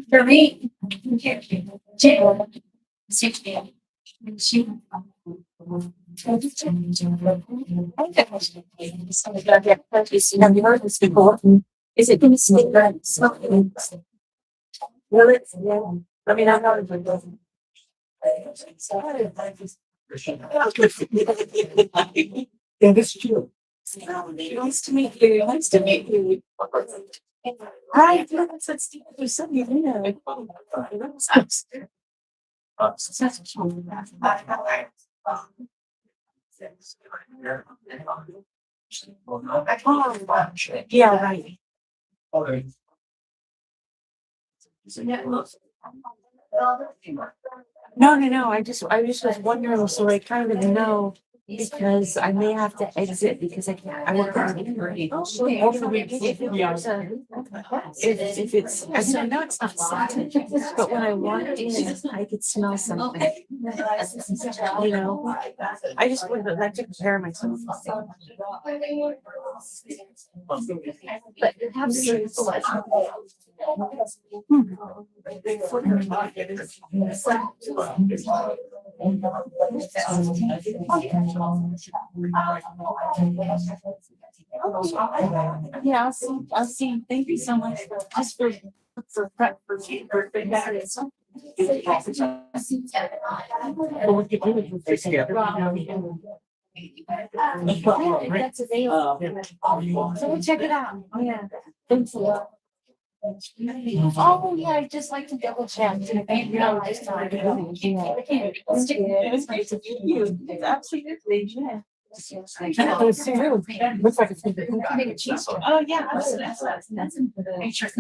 For me, have you heard this before? Is it going to speak right? Will it? I mean, I know it doesn't. Yeah, that's true. Nice to meet you. Nice to meet you. Hi, that's Steve. There's something in there. Yeah, right. No. I just was wondering, so I kind of know because I may have to exit because I can't. I work on it. Hopefully, if it's, I know it's not scented, but when I walked in, I could smell something. You know, I just would like to prepare myself. But have yeah, I'll see. Thank you so much just for prep for that. That's available. So we'll check it out. Oh, yeah. Thanks a lot. Oh, yeah, I just like to double check. This time. It's great to meet you. Absolutely, yeah. Looks like it's been a cheese. Oh, yeah, that's make sure.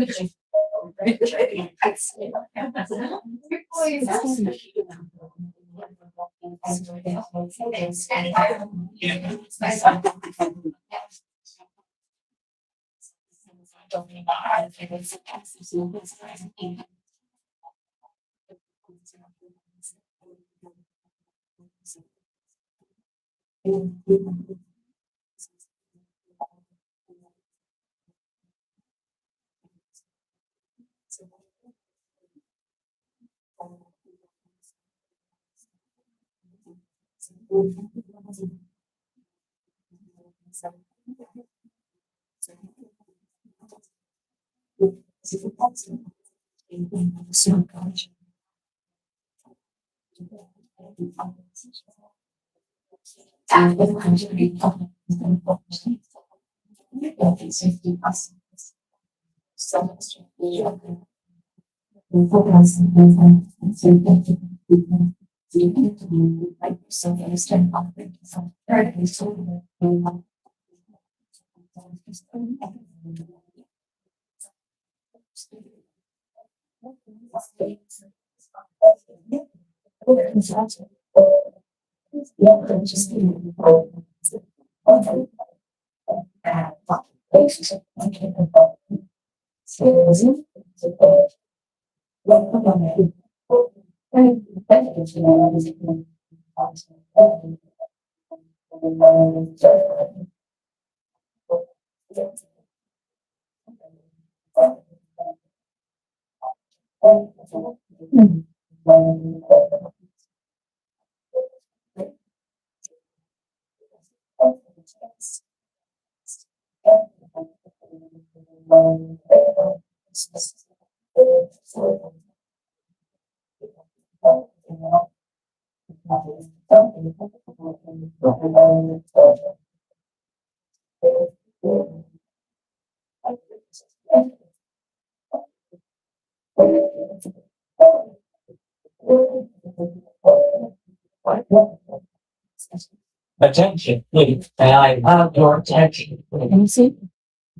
Attention, please. May I have your attention?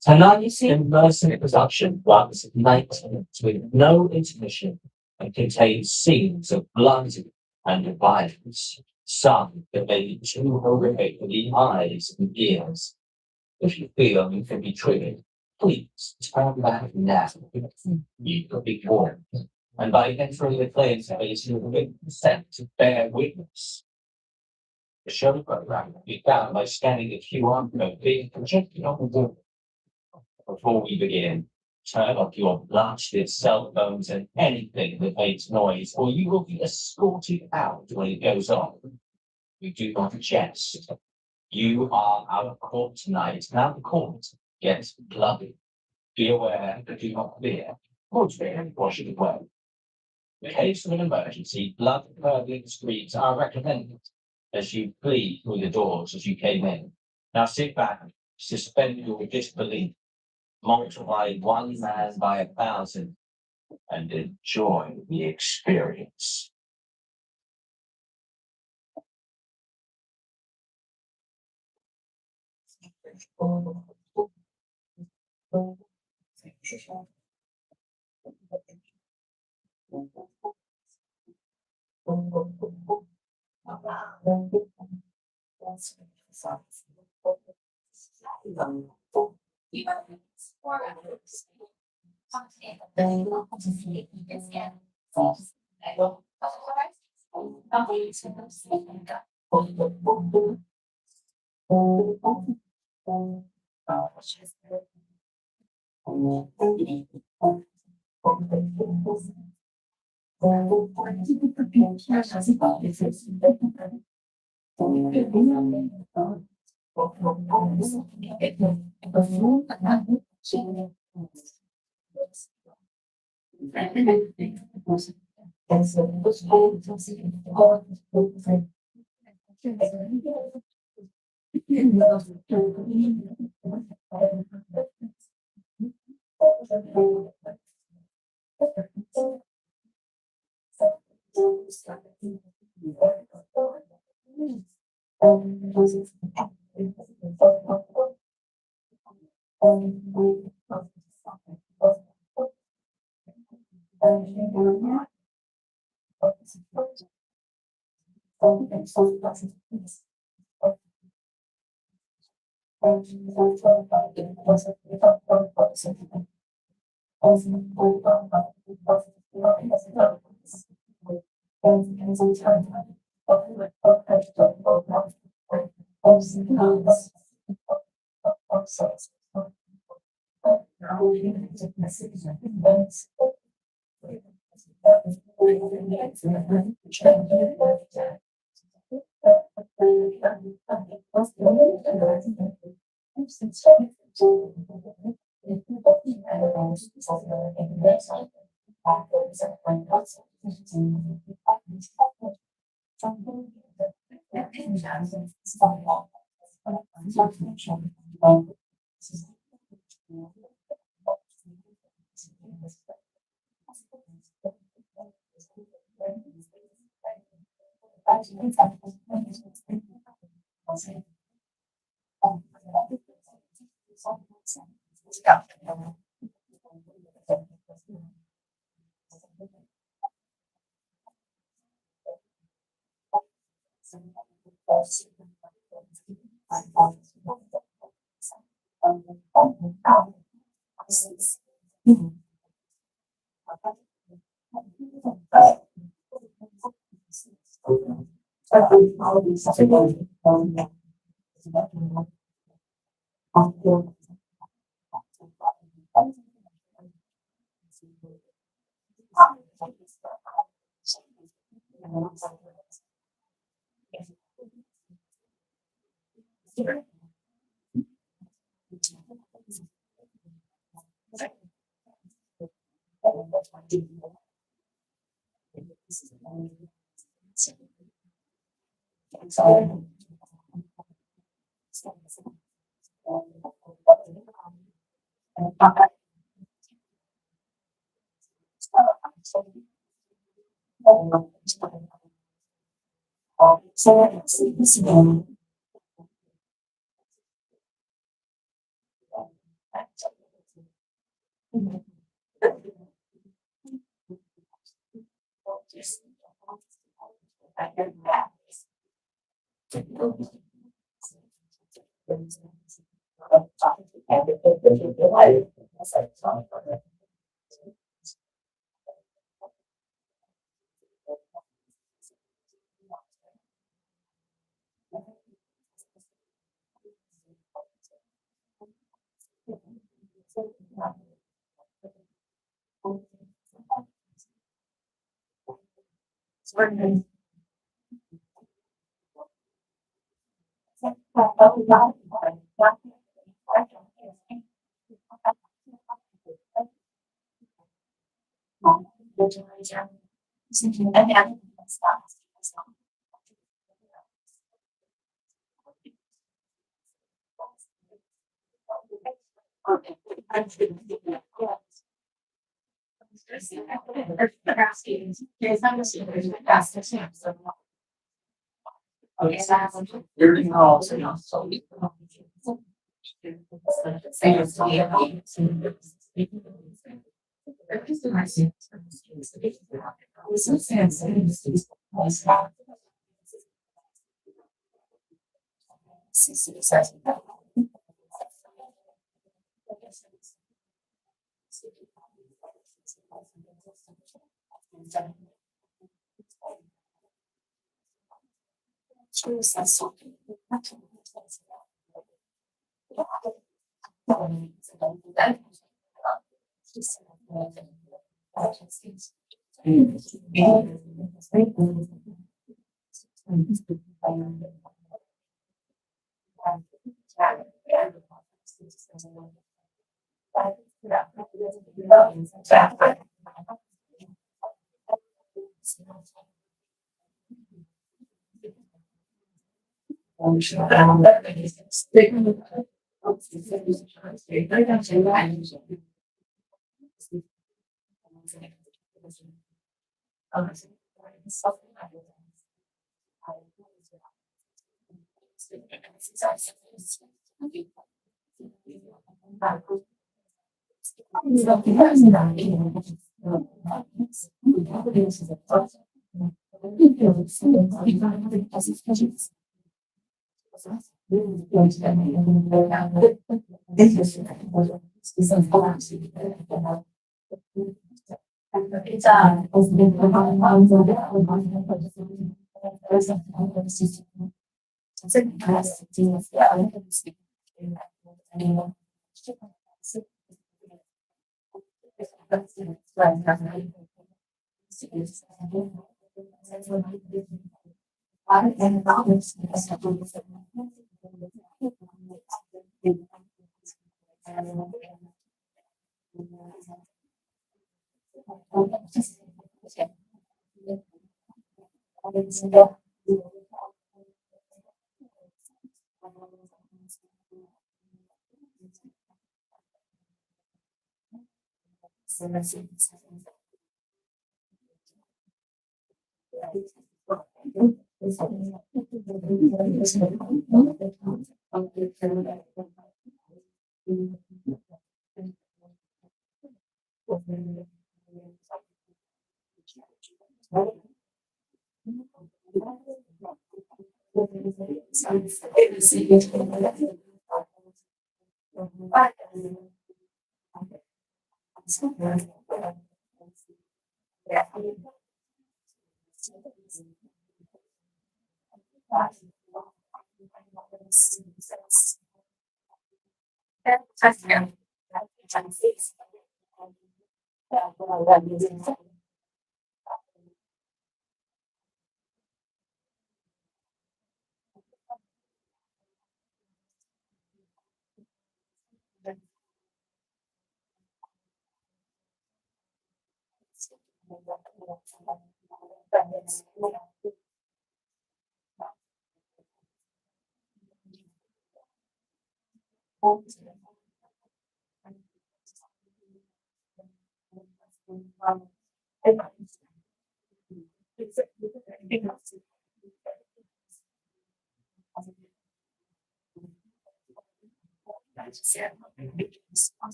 Tonight's immersive production runs 90 minutes with no intermission and contains scenes of blood and violence. Some that may be too horrific for the eyes and ears. If you feel you can be triggered, please turn back now. You could be warned. And by entering the playing space, you will be sent to bear witness. The show program can be found by scanning the QR code being projected on the wall. Before we begin, turn off your blasted cell phones and anything that makes noise, or you will be escorted out when it goes on. We do not jest. You are our court tonight, and our court gets bloody. Be aware, but do not fear. Court fear, wash it away. In case of an emergency, blood-curdling screams are recommended as you flee through the doors as you came in. Now sit back, suspend your disbelief, multiply one man by 1,000, and enjoy the experience.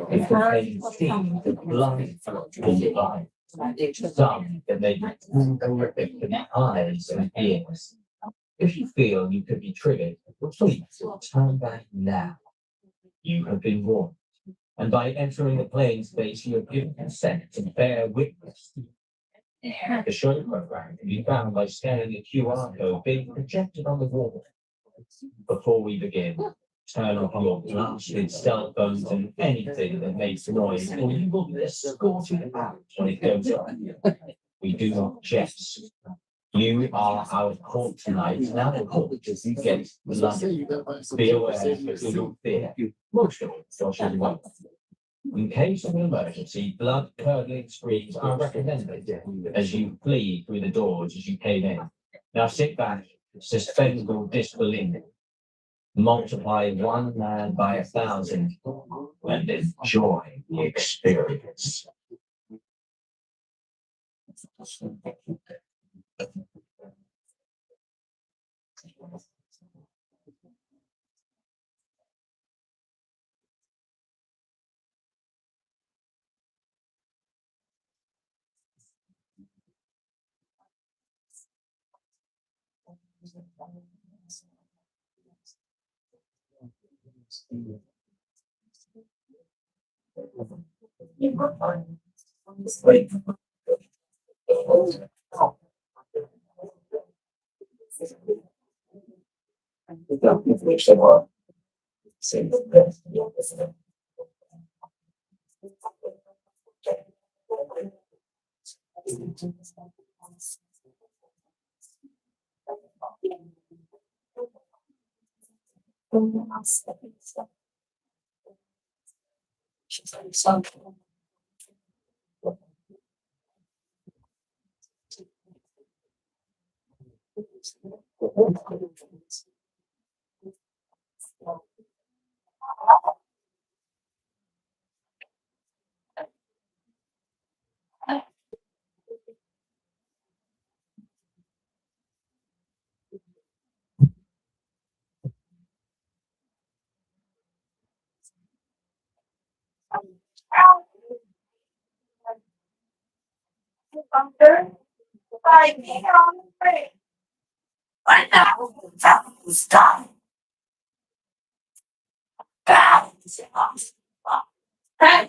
It contains seeds of blind and life. Some that may be horrific for the eyes and ears. If you feel you could be triggered, please turn back now. You have been warned. And by entering the playing space, you have given consent to bear witness. The show program can be found by scanning the QR code being projected on the wall. Before we begin, turn off your blasted cell phones and anything that makes noise, or you will be escorted out when it goes on. We do not jest. You are our court tonight. Now the court is get bloody. Be aware that you will fear. Most of it, Josh as well. In case of an emergency, blood-curdling screams are recommended as you flee through the doors as you came in. Now sit back, suspend your disbelief, multiply one man by 1,000, and enjoy the experience.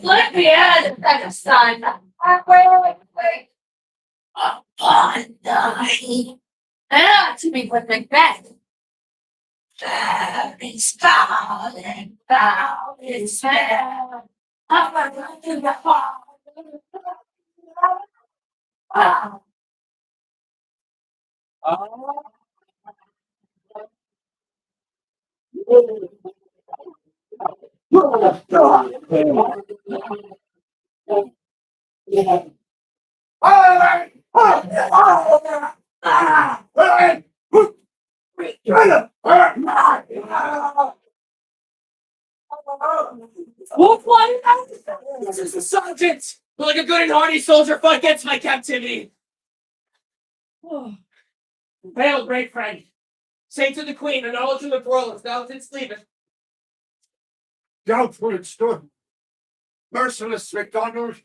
Let me add that sign. Wait. Upon night. To be with Macbeth. There is foul and foul is fair. I'm a run to the heart. This is the sergeant! Like a good and hearty soldier fought against my captivity. Hail, great friend. Say to the queen, acknowledge the throne, thou didst leave it. Doubtful it stood. Merciless MacDonald,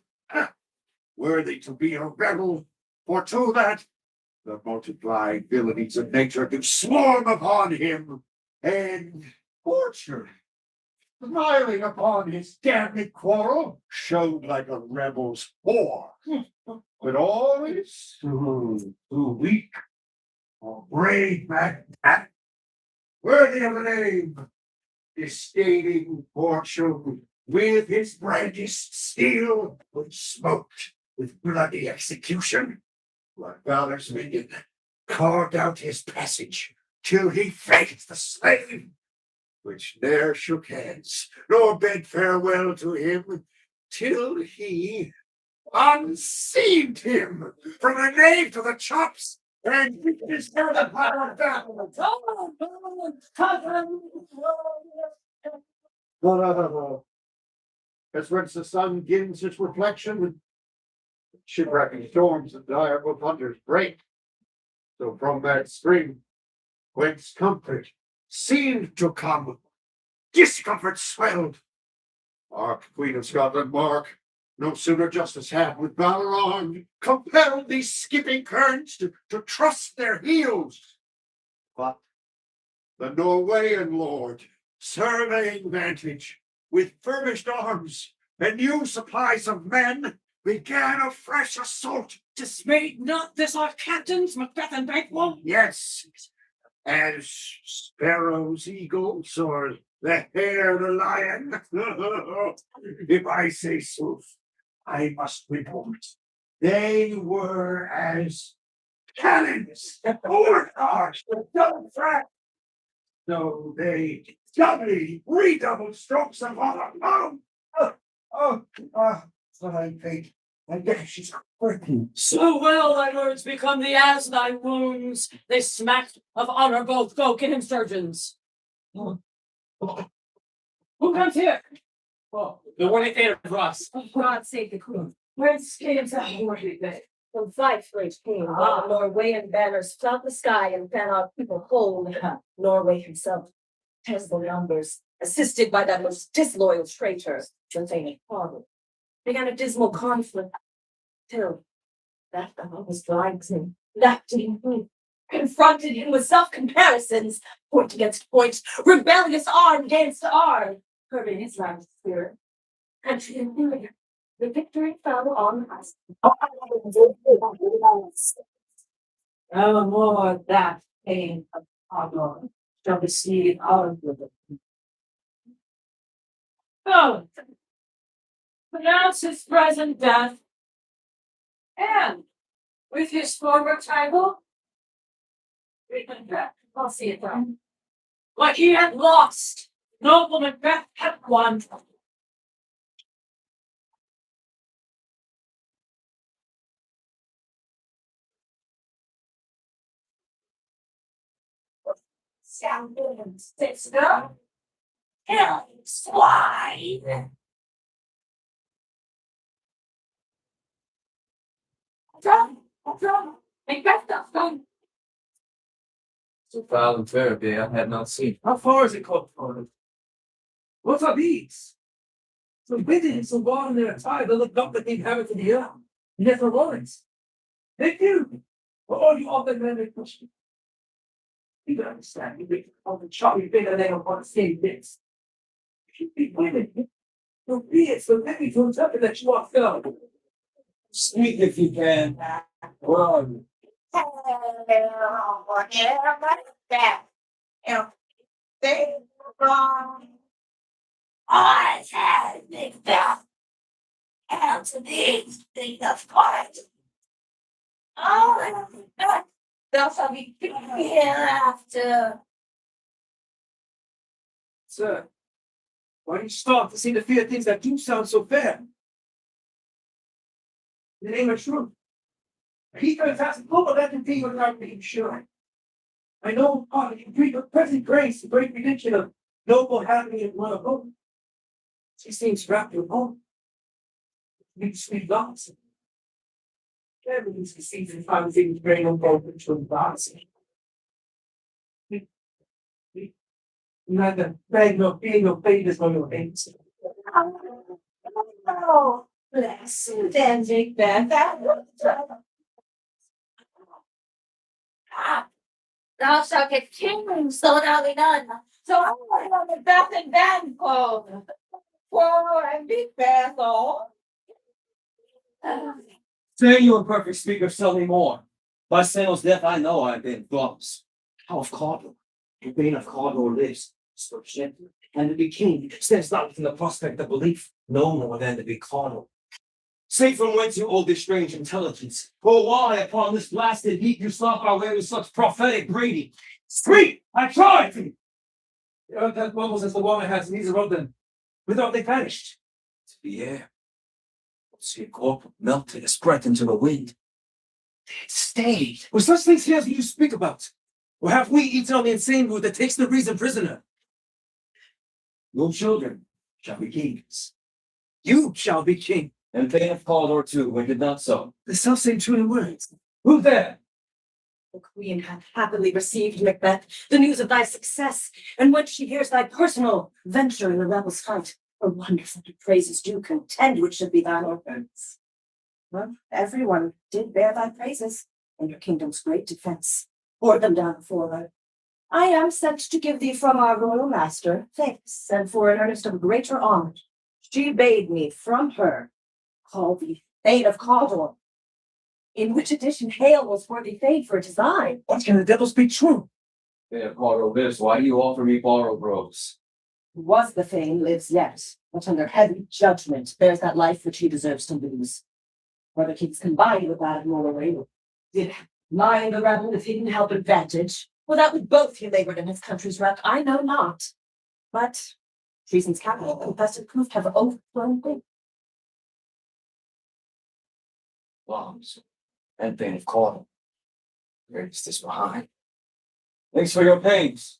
worthy to be a rebel, for to that the multiplied villainies of nature do swarm upon him, and fortune, smiling upon his damned quarrel, showed like a rebel's whore. But all is too weak for brave Macbeth, worthy of the name, disdaining fortune with his brandished steel, which smoked with bloody execution. Like valor's minion, carved out his passage till he faced the slave, which ne'er shook hands nor bid farewell to him, till he unseamed him from the nave to the chops, and his the power battle. As whence the sun gins its reflection, shipwrecking storms and direful thunders break. So from that spring, whence comfort seemed to come, discomfort swelled. Mark, Queen of Scotland, mark, no sooner justice had with valor armed, compelled these skipping currents to trust their heels. But the Norwegian lord, surveying vantage, with furbished arms and new supplies of men, began a fresh assault. Dismayed not this our captains, Macbeth and Banquo? Yes, as sparrows, eagles, or the hare, the lion. If I say sooth, I must report. They were as cannons or arch with double track. So they doubly redoubled strokes of honor. My fate. I guess she's hurting. So well thy words become the as thy wounds. They smacked of honor both folk and insurgents. Who comes here? Oh, the warning theater for us. God save the queen. Whence came that worthy day? From Fife's came, while the Norwegian banners flout the sky and fan our people whole. Norway himself test the numbers, assisted by that most disloyal traitor, Jonathan Father, began a dismal conflict till that was drags him, left him, confronted him with self-comparisons, point against point, rebellious arm against arm, curbing his last spirit. And the victory fell on us. No more that pain of pardon shall receive our liberty. Go. Pronounce his present death. And with his former title, I'll see it done. What he had lost, noble Macbeth had won. Sister, kill swine. Done. Macbeth done. So foul and therapy I had not seen. How far is it called for? What are these? Some bidding, some water in their attire that look not like the inhabitant of the earth. And yet the Lawrence. Thank you. For all you offer men a question. You can understand, you read all the choppy bigger than upon the same bits. If you be women, you'll be it, so let me to interpret that you are fellow. Speak if you can. Word. I had Macbeth and to these thing of part. Oh, thou shalt be hereafter. Sir, why do you start to see the fear things that do sound so fair? In the name of truth. He could have global entity without being sure. I know God can breathe with present grace, the great redemption of noble happy and one of hope. She seems wrapped with hope. You sweet lots. Everything's deceived and finds things bring them both into the box. Neither beg nor being no favors nor your aims. Oh, bless you, then, Macbeth. Thou shalt get king, so now we none. So I want Macbeth and Banquo. For and Macbeth, oh. Say you a perfect speaker, tell me more. By Samuel's death, I know I've been flawless. How of Cawdor? The bane of Cawdor lives, so gentle, and to be king stands not within the prospect of belief, no more than to be Cawdor. Say from whence you hold this strange intelligence, for why upon this blasted heap you slop our way with such prophetic breeding? Speak! I tried! The earth has bubbles as the water has needs around them. Whither are they vanished? To the air. See a corpse melted and spread into the wind. It stayed. Were such things here as you speak about? Or have we eaten on the insane root that takes the reason prisoner? Your children shall be kings. You shall be king. And they have Cawdor too, when did not so. The self-same tune and words. Who there? The queen hath happily received, Macbeth, the news of thy success, and when she hears thy personal venture in the rebels' fight, her wonders and her praises do contend which should be thine offense. Well, everyone did bear thy praises, and your kingdom's great defense. Pour them down before her. I am sent to give thee from our royal master thanks, and for an earnest of greater homage, she bade me from her call thee Thane of Cawdor, in which edition Hale was worthy fame for design. What can the devils be true? They have Cawdor lives, why do you offer me borrowed robes? Who was the Thane lives yet, but under heavy judgment bears that life which he deserves to lose. Whether kings combined with that of Norway, did mine the rebel with hidden help advantage, or that with both he labored in his country's wreck, I know not. But treason's capital confessed and proof have overthrown thee. Bombs. And Thane of Cawdor. Greatest is behind. Thanks for your pains.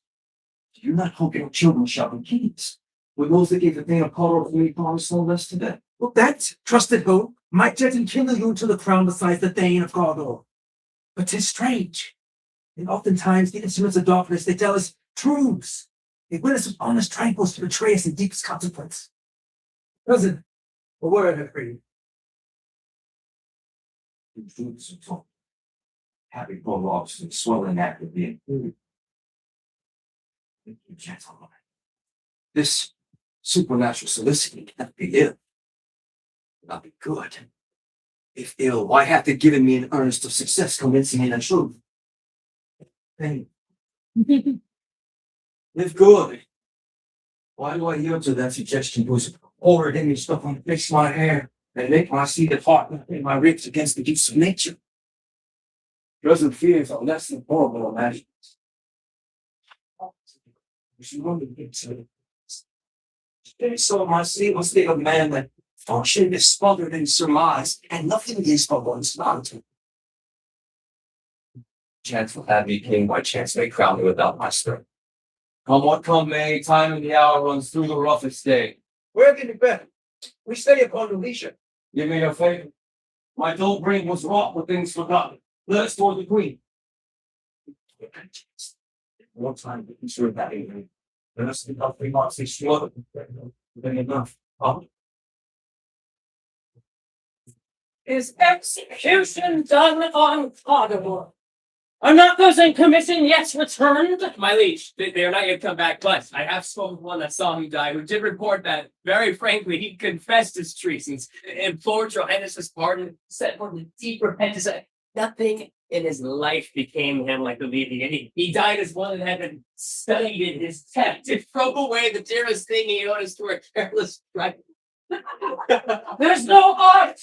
Do you not hope your children shall be kings? With those that gave the Thane of Cawdor many promise no less to them? Well, that trusted hope might yet enkindle you to the crown besides the Thane of Cawdor. But 'tis strange. And oftentimes the instruments of darkness, they tell us truths. They win us with honest trifles to betray us in deepest consequence. Cousin, a word I pray. The truths are told. Happy prologues and swelling actively included. Gentlemen, this supernatural soliciting cannot be ill. Not be good. If ill, why hath it given me an earnest of success, convincing in the truth? Pain. Live good. Why do I yield to that suggestion whose horrid image stuff on fix my hair and make my seat of heart in my ribs against the gifts of nature? Present fears are less than horrible imaginings. She wanted me to. They saw my single state of man that function is smothered in surmise, and nothing is but one's mountain. Chance will have me king, my chance may crown me without my strength. Come what come may, time and the hour runs through the roughest day. Where can it be? We stay upon the leisure. Give me a favor. My dull brain was wrought with things forgotten. Let us toward the queen. More time to consider that evening. Let us think of 3 months each other. Then enough. Huh? Is execution done on Pottermore? Are not those in commission yet returned? My liege, they are not yet come back, but I have spoken with one that saw him die, who did report that, very frankly, he confessed his treasons, implored your highness's pardon, said for the deep repentance. Nothing in his life became him like the leaving, and he died as one that had been studied in his text to throw away the dearest thing he noticed to a careless strike. There's no art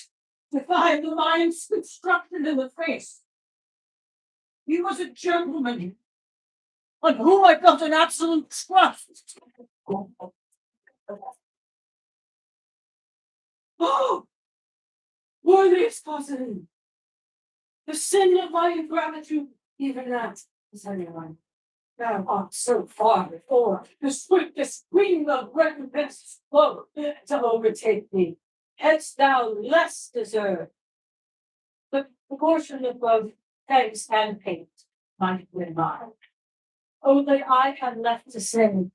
to find the mind's constructed in the face. He was a gentleman on whom I felt an absolute trust. Oh, worthiest cousin, the sin of my ingratitude, even that is anyone. Thou art so far before the swiftest wing of recompense flow to overtake thee. Hadst thou less deserved, the proportion of both thanks and hate might have been mine. Only I had left to say,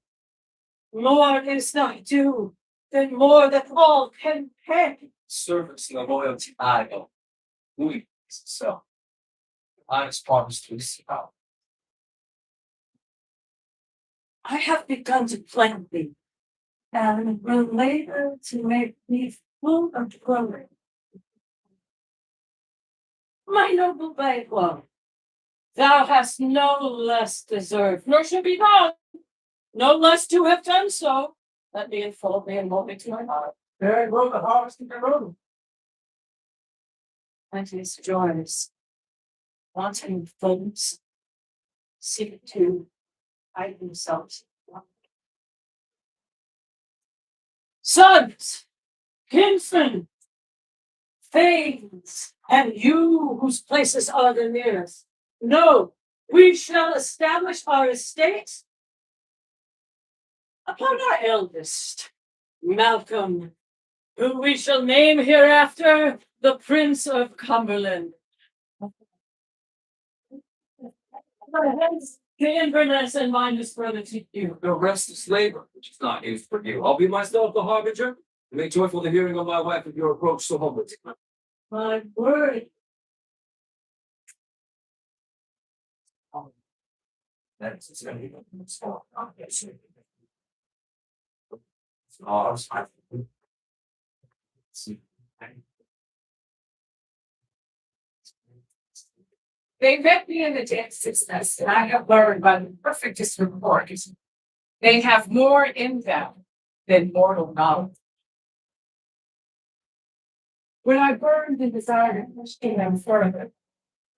more is not due than more that all can pay. Service and loyalty I know. We so. Honest promise to this out. I have begun to plan thee, and will labor to make thee full of glory. My noble Banquo, thou hast no less deserved, nor should be thou, no less to have done so. Let me enfold thee and mold me to my heart. Very well, the harvest in the road. Plenteous joys, wanting funds, seek to hide themselves. Sons, kinsmen, thanes, and you whose places are the nearest, no, we shall establish our estate upon our eldest, Malcolm, whom we shall name hereafter the Prince of Cumberland. The Inverness and mine is further to you. The rest is labor, which is not used for you. I'll be myself the harbinger, and make joyful the hearing of my wife if your approach so humble. My word. That's going to be small. Oh, They met me in the dance success, and I have learned by the perfectest report. They have more in them than mortal knowledge. When I burned the desire to push them further,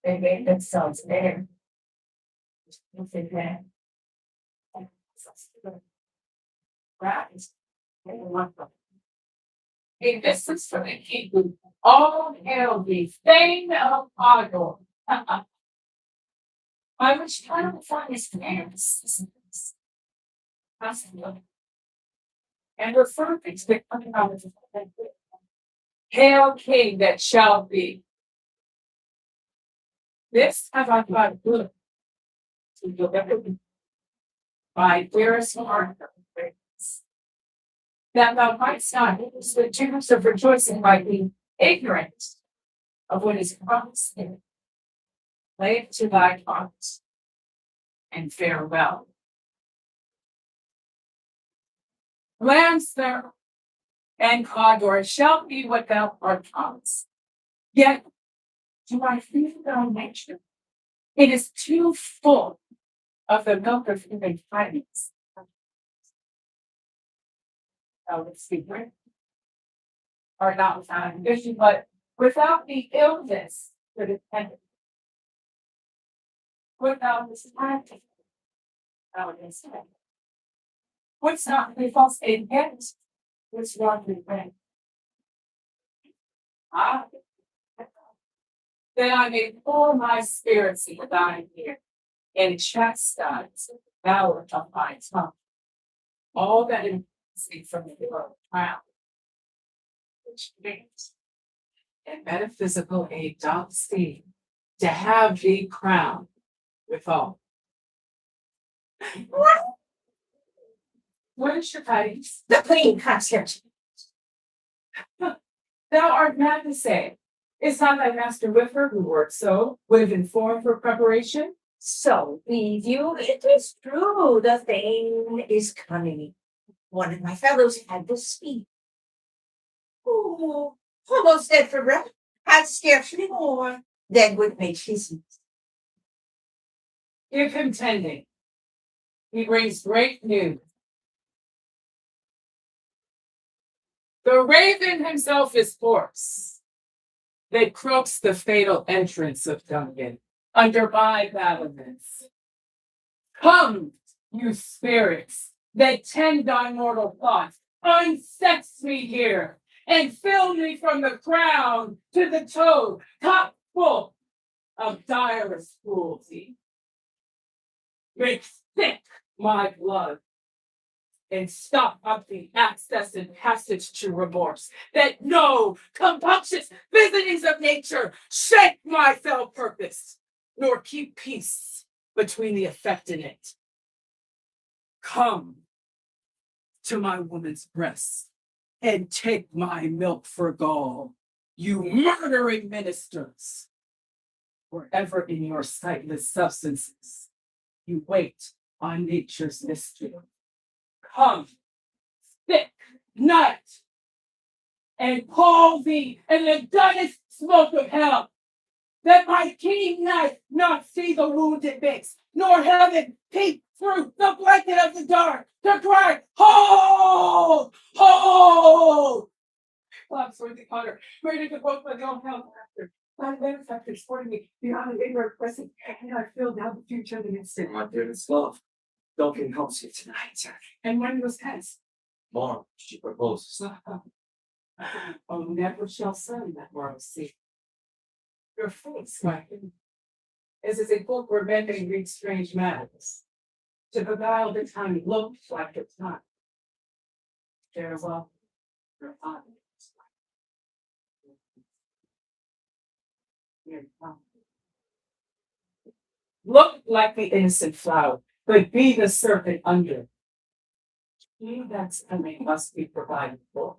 they made themselves bare. Hey, this is for the king. All hail the fame of Ardor. I was trying to find his names. And refer to the coming out of the Hail King that shall be. This have I got good to deliver my dearest heart, that thou mightst not lose the chance of rejoicing by being ignorant of what is promised thee. Lay it to thy heart, and farewell. Lansdale and Cawdor shall be what thou art promised. Yet, do I feel thy nature? It is too full of the milk of human kindness. Thou would secret, or not without ambition, but without the illness that is pending. Without this practice, thou would instead What's not be false in hands? What's wrong with me? Ah, then I may pour my spirits in thine ear, and chastise the power of my tongue. All that is from the crown, which means in metaphysical aid doth seem to have thee crowned with all. What is your tidings? The Queen comes here. Thou art mad to say, is not thy master with her who works so, would have informed for preparation? So be you, it is true, the thing is coming. One of my fellows had to speak. Oh, almost dead for breath, had scarcely more than would make his. Give him tending. He brings great news. The raven himself is hoarse. That croaks the fatal entrance of Duncan under my battlements. Come, you spirits that tend thy mortal thoughts, unsex me here and fill me from the crown to the toe, top full of direst cruelty. Make thick my blood and stop up the access and passage to remorse, that no compunctious visitings of nature shake my fell purpose, nor keep peace between the affectionate. Come to my woman's breast and take my milk for gall, you murdering ministers. Wherever in your sightless substances you wait on nature's mystery. Come, thick night, and call thee in the dullest smoke of hell, that my keen knife not see the wound it makes, nor heaven peep through the blanket of the dark, to cry, hold, hold! Claps for the honor, ready to vote my own hell after. My benefactor supporting me beyond the ignorant present, and I feel now the future of the instant. My dearest love, Duncan helps you tonight. And when was hence? Tomorrow, she proposes. Oh, never shall sun that morrow see. Your face, my king, is as a book where men may read strange matters. To beguile the time looked like a time. Farewell, your father. Look like the innocent flower, but be the serpent under. He that's coming must be provided for.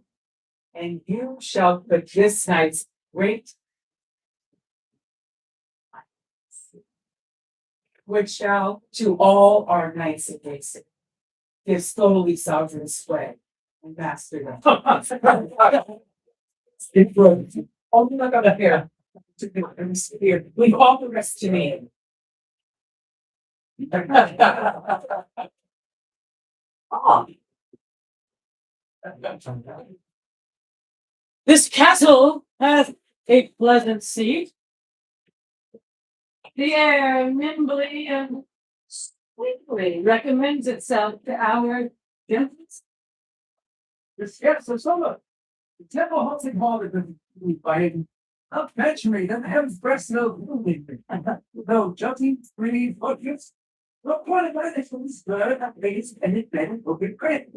And you shall put this night's great, which shall to all our knights and days give slowly sovereign sway and master them. Oh, my God, up here. Leave all the rest to me. This castle hath a pleasant seat. The air nimbly and sweetly recommends itself to our gentleness. Yes, so summer. The temple hunting hall has been inviting. Up venturing and heaven's breast no moving. No jumping, breathing, focus. No point of my from this bird that raised and it better open credit.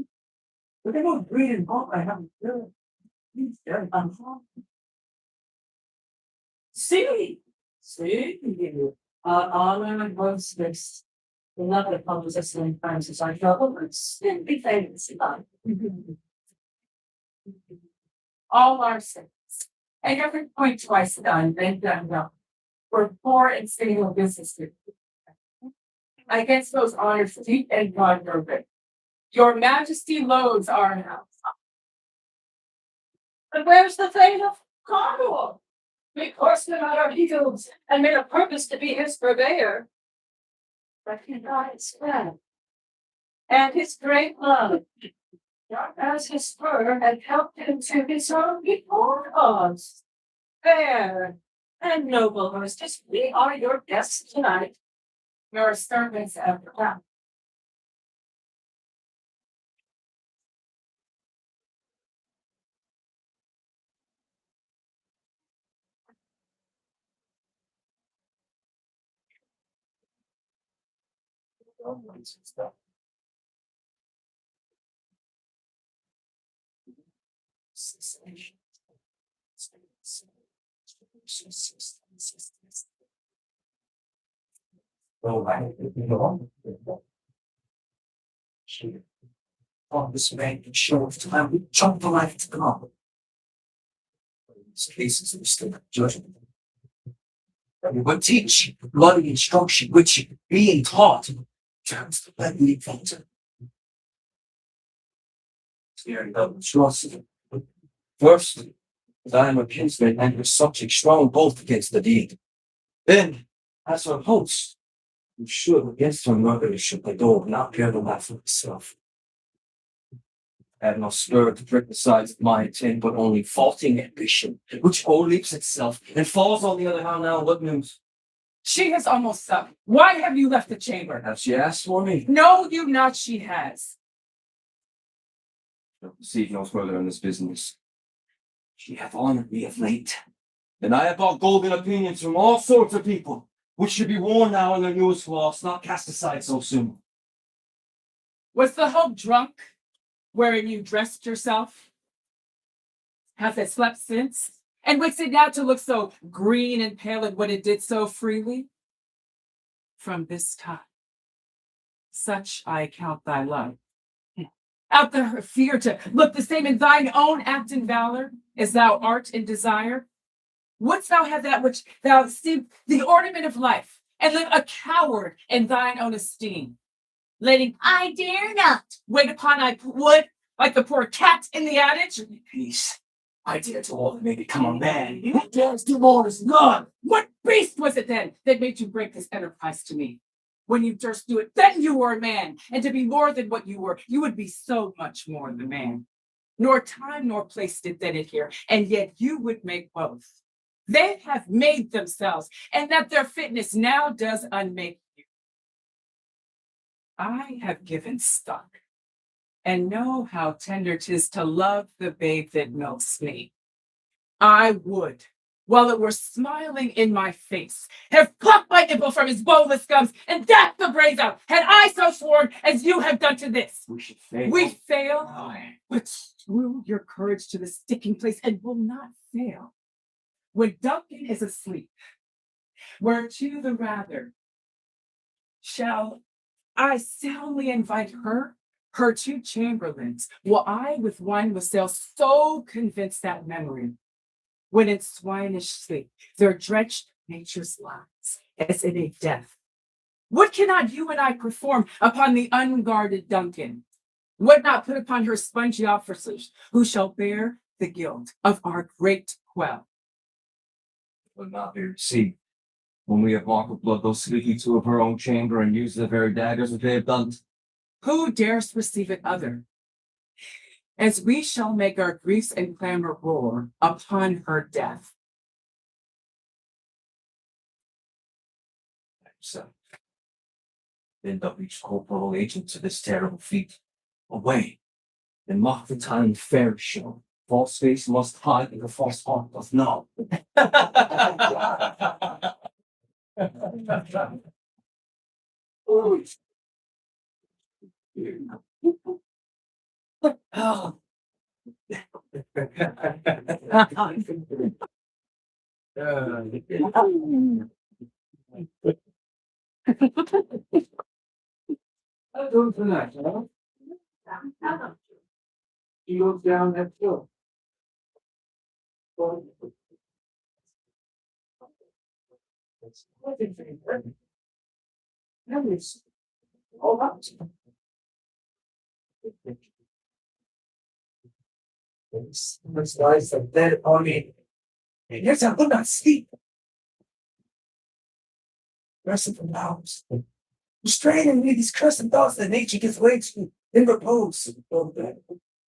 But they won't breathe and walk I haven't done. He's very unharmed. See, honor and closeness. Another composition in Francis, I felt, but still be famous about. All our sins, and every point twice done, then done well, for poor and single business. Against those honors deep and broad broken. Your majesty loads our house. But where's the fate of Cornwall? We coursed him out our fields and made a purpose to be his purveyor. But he dies well. And his great love, as his spur had helped him to his own before us. Fair and noble hostess, we are your guests tonight. Your servants have come. She on this man can show of time we jump the life to come. These cases are still judgment. We would teach bloody instruction, which being taught turns to bloody adventure. Fearing of trust. First, as I am a kinsman and your subject strong both against the deed. Then, as her host, you should against her murder should the door not bear the life of herself. I have no spirit to break the sides of my intent, but only faulting ambition, which overleaps itself and falls on the other hand now. What news? She has almost supped. Why have you left the chamber? Has she asked for me? No, you not, she has. She'll proceed no further in this business. She hath honored me of late, and I have bought golden opinions from all sorts of people, which should be worn now in their newest flaws, not cast aside so soon. Was the hope drunk, wherein you dressed yourself? Hath it slept since? And wakes it now to look so green and pale at what it did so freely? From this time, such I count thy love. Out the fear to look the same in thine own act and valor as thou art in desire? Wouldst thou have that which thou esteem the ornament of life, and live a coward in thine own esteem? Letting I dare not wait upon I would, like the poor cat in the adage? Peace. I dare to all that may become a man. Who dares do more is none. What beast was it then that made you break this enterprise to me? When you durst do it, then you were a man, and to be more than what you were, you would be so much more the man. Nor time nor place did then adhere, and yet you would make both. They have made themselves, and that their fitness now does unmake you. I have given stock, and know how tender 'tis to love the babe that milks me. I would, while it were smiling in my face, have plucked my nipple from his bowless gums, and dashed the brains out, had I so sworn as you have done to this. We should fail. We fail, but screw your courage to the sticking place, and will not fail. When Duncan is asleep, whereto the rather shall I soundly invite her two chamberlains, while I with wine wassail so convinced that memory, when in swinish sleep their drenched natures lies, as in a death. What cannot you and I perform upon the unguarded Duncan? What not put upon her spongy officers, who shall bear the guilt of our great quell? Will not be received. When we have marked with blood those sleepy two of her own chamber and use the very daggers which they have done. Who dares receive it other? As we shall make our griefs and clamor roar upon her death. So, then doth each corporal agent to this terrible feat. Away, and mock the time fair show. False face must hide, and the false heart doth know. Oh. How doing tonight, huh? He goes down that hill. All up. This lies are dead upon me. And yet I will not sleep. Rest from the house. Restrain in me these cursed thoughts that nature gives way to in repose.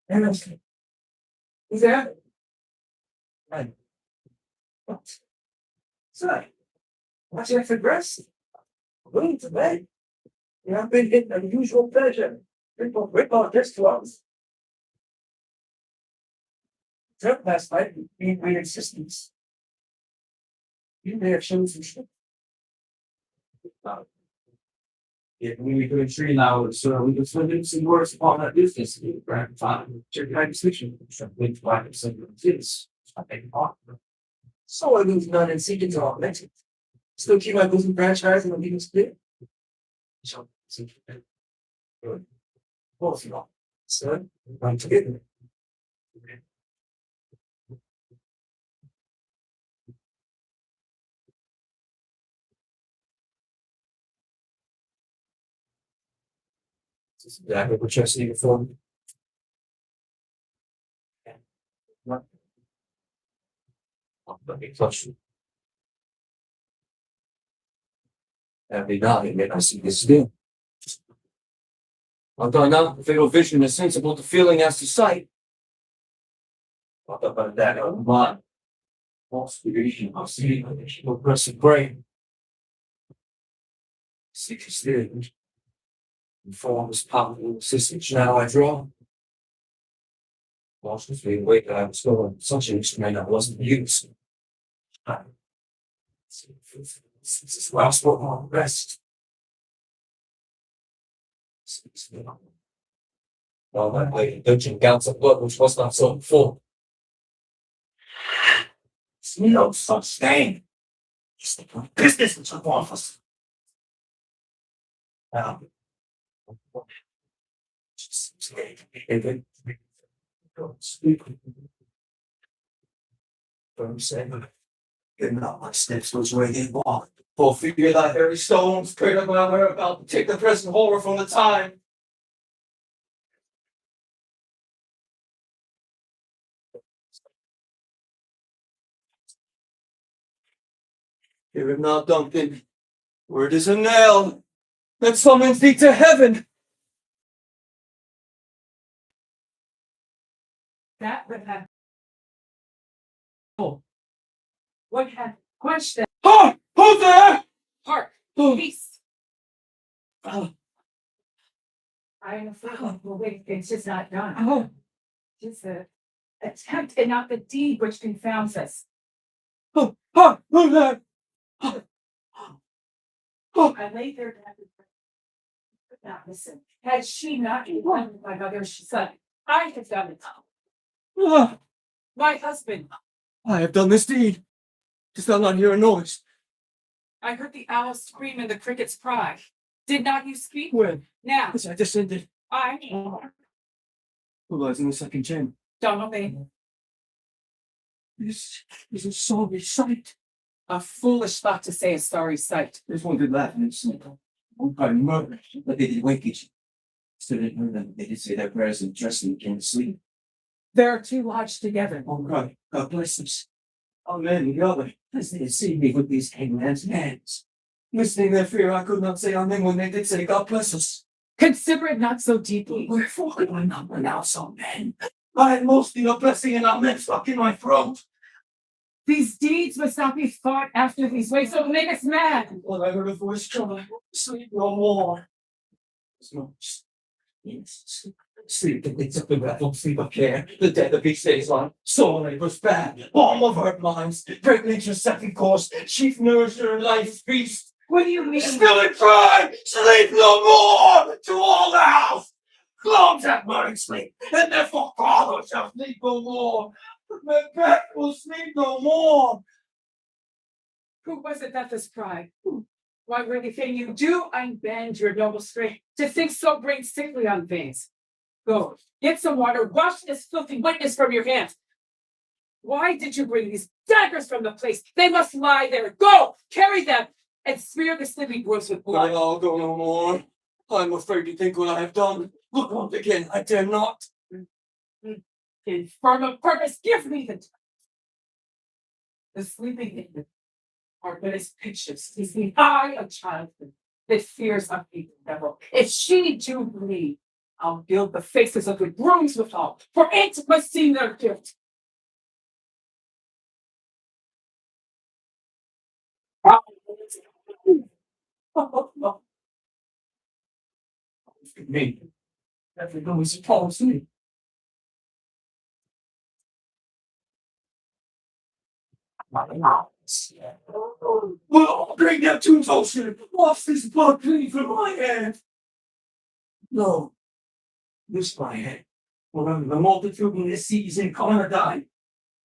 And who's there? Right. What? Sorry. What's your progress? Going to bed. You have been in unusual pleasure. Rip off this to us. Dreamt last night being my existence. You may have shown some shit. If we could tree now, so we could swim in some words upon that business, we grant time, check kind of switching, with five some this. I think so I lose none and seek into augmented. Still keep my bosom franchise and leaving split. So, good. Both you all. So, I'm together. This is exactly what you're seeing for. Let me touch you. Every now and then I see this still. I've done now, the fatal vision is sensible to feeling as to sight. What about that of mind? False vision of seeing the oppressive brain. Seek his spirit. Informs palpable assistance now I draw. Whilst was being awake, I was going such an instrument I wasn't used. This is where I spoke on rest. While that lady dodging gouts of blood which was not so before. It's no such thing. It's the business which involves us. Now, I'm saying, getting up my steps was where they walked. For fear that every stone straight up my whereabout to take the present horror from the time. Hear him now, Duncan. Word is a nail that summons thee to heaven. That would have. Oh. What had quenched that Ha! Who's there? heart? Oh. Peace. Oh. I am afraid we'll wait, it's just not done. Oh. Just a attempt and not the deed which confounds us. Oh. Ha! Who's there? Oh. Oh. I lay there to have the could not listen. Had she not been my mother's son, I have done it. Ah. My husband, I have done this deed. Dost thou not hear a noise? I heard the owl scream and the crickets cry. Did not you speak? When? Now, As I descended. I, Who lies in the second chamber? Donald May, This is a sorry sight. a foolish thought to say a sorry sight. There's one good laugh and sleep. One by murder, but they did wake each. Still didn't hear them. They did say their prayers and dressing came to sleep. There are two lodged together. Oh God, God bless us. Amen. The other, as they had seen me with these hangman's hands. Listening their fear, I could not say amen when they did say God bless us. Consider it not so deeply. Wherefore could I not renounce amen? I had mostly a blessing and amen stuck in my throat. These deeds must not be thought after these ways, so make us mad. When I heard a voice cry, sleep no more. As much. Yes, sleep that leads up the rattle, sleep of care, the death of each day's life, soul labor's bad, balm of hurt minds, break nature's second course, chief nourisher in life's feast. What do you mean? Still in cry, sleep no more to all the house. Clogs have morning sleep, and therefore Carlo shall sleep no more. Macbeth will sleep no more. Who was it that this cried? Why, worthy thing, you do unbend your noble strength. To think so brings sickly on veins. Go, get some water, wash this filthy witness from your hands. Why did you bring these daggers from the place? They must lie there. Go, carry them, and smear the sleeping gross with blood. I'll go no more. I'm afraid to think what I have done. Look once again, I dare not. Infirm of purpose, give me the sleeping infant. Are but as pictures, is the eye of childhood that fears a people devil. If she do bleed, I'll gild the faces of the grooms withal, for it must seem their guilt. Me. Everyone was supposed to me. Well, drink Neptune's ocean. Wash this blood clean from my hand. No, this my hand. Remember the multitude in this season gonna die,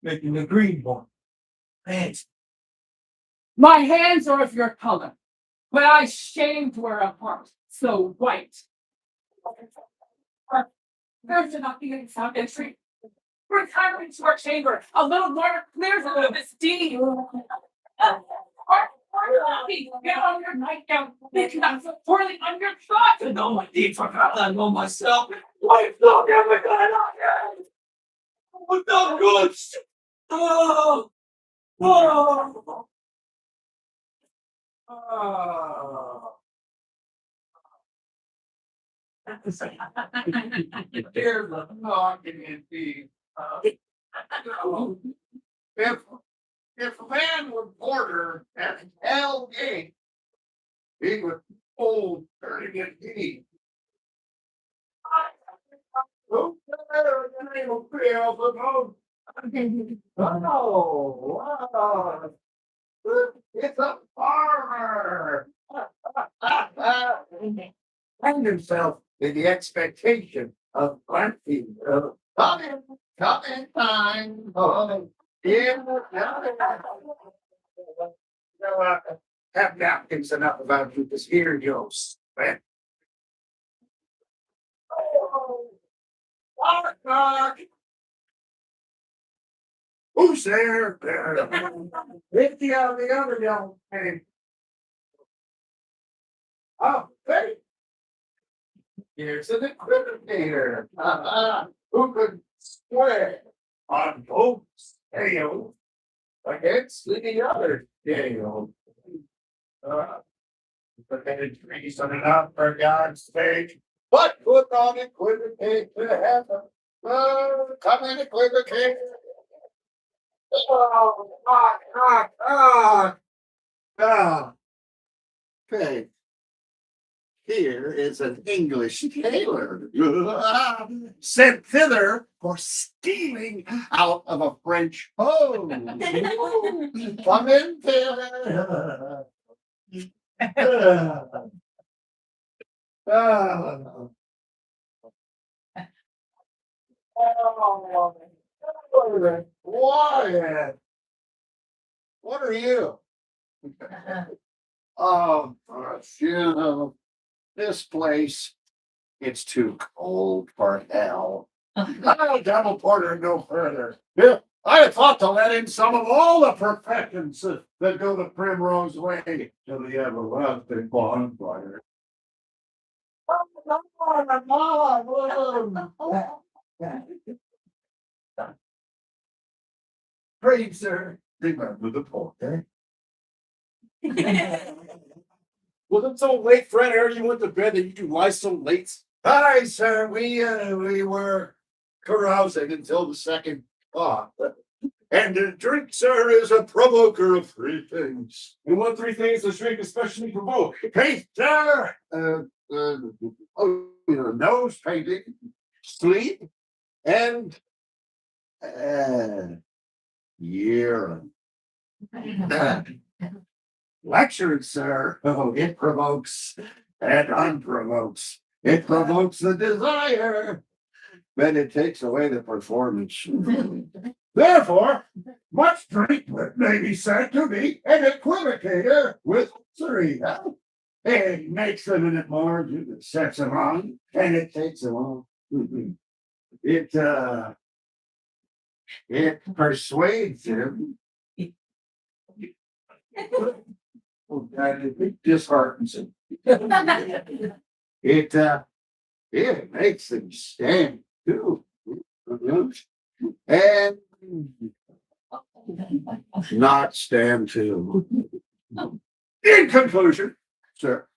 making the green one. Hands. My hands are of your color, but I shamed were apart, so white. There should not be any sound entry. Retiring to our chamber, a little more clears a little this deed. Get on your nightgown. They cannot so poorly on your thoughts. I know my deeds are valid. I know myself. Life's not ever gonna end. Without good. Oh. Oh. Oh. Here's a knocking indeed. If a man would order at hell gate, he would hold turning it deep. Oh, wow. It's a farmer. Find himself in the expectation of plenty. Come in time. Oh, yeah. Have napkins enough about you this here, yours, man. Knock. Who's there? Lift the other young man. Oh, hey. Here's an equivocator. Who could swear on both scales against the other scale? But then it trees on it up for God's sake. But could not equivocate to heaven. Come in equivocate. Okay. Here is an English tailor sent thither for stealing out of a French home. Come in, tailor. Wyatt, what are you? Oh, this place, it's too cold for hell. I'll double porter no further. Yeah, I had thought to let in some of all the professions that go the primrose way to the everlasting bonfire. Pray, sir, remember the porter. Was it so late, Fred, ere you went to bed that you can lie so late? Hi, sir. We were carousing until the second clock. And the drink, sir, is a provoker of three things. And what three things does drink especially provoke? Hey, sir. Nose painting, sleep, and urine. Lecturing, sir. Oh, it provokes and unprovokes. It provokes the desire, but it takes away the performance. Therefore, much drink may be said to be an equivocator with three. It makes a minute more, it sets him on, and it takes him on. It persuades him. And it disheartens him. It makes them stand too. And not stand too. In conclusion, sir,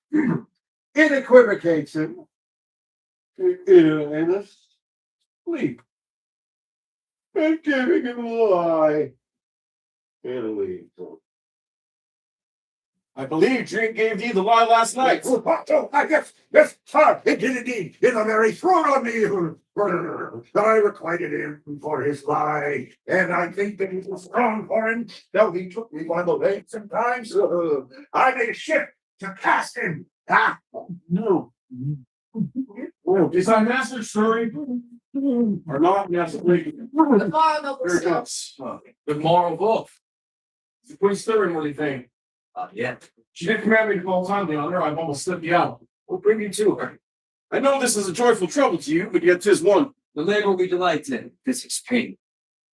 it equivocates him in a sleep and giving him a lie in a leap. I believe Drink gave thee the lie last night. Yes, sir, it did indeed. In the very throat of me, that I requited him for his lie, and I think that it was strong for him, though he took me by the legs sometimes. I made a shift to cast him. Ah, no. Oh, is our master sorry? Or not necessarily? The moral noble Here it sir. comes. The moral book. It's a pretty stirring what do you think? Yeah. She did command me to call timely on her. I've almost slipped you out. We'll bring you to her. I know this is a joyful trouble to you, but yet 'tis one. The labor we delight in. This is pain.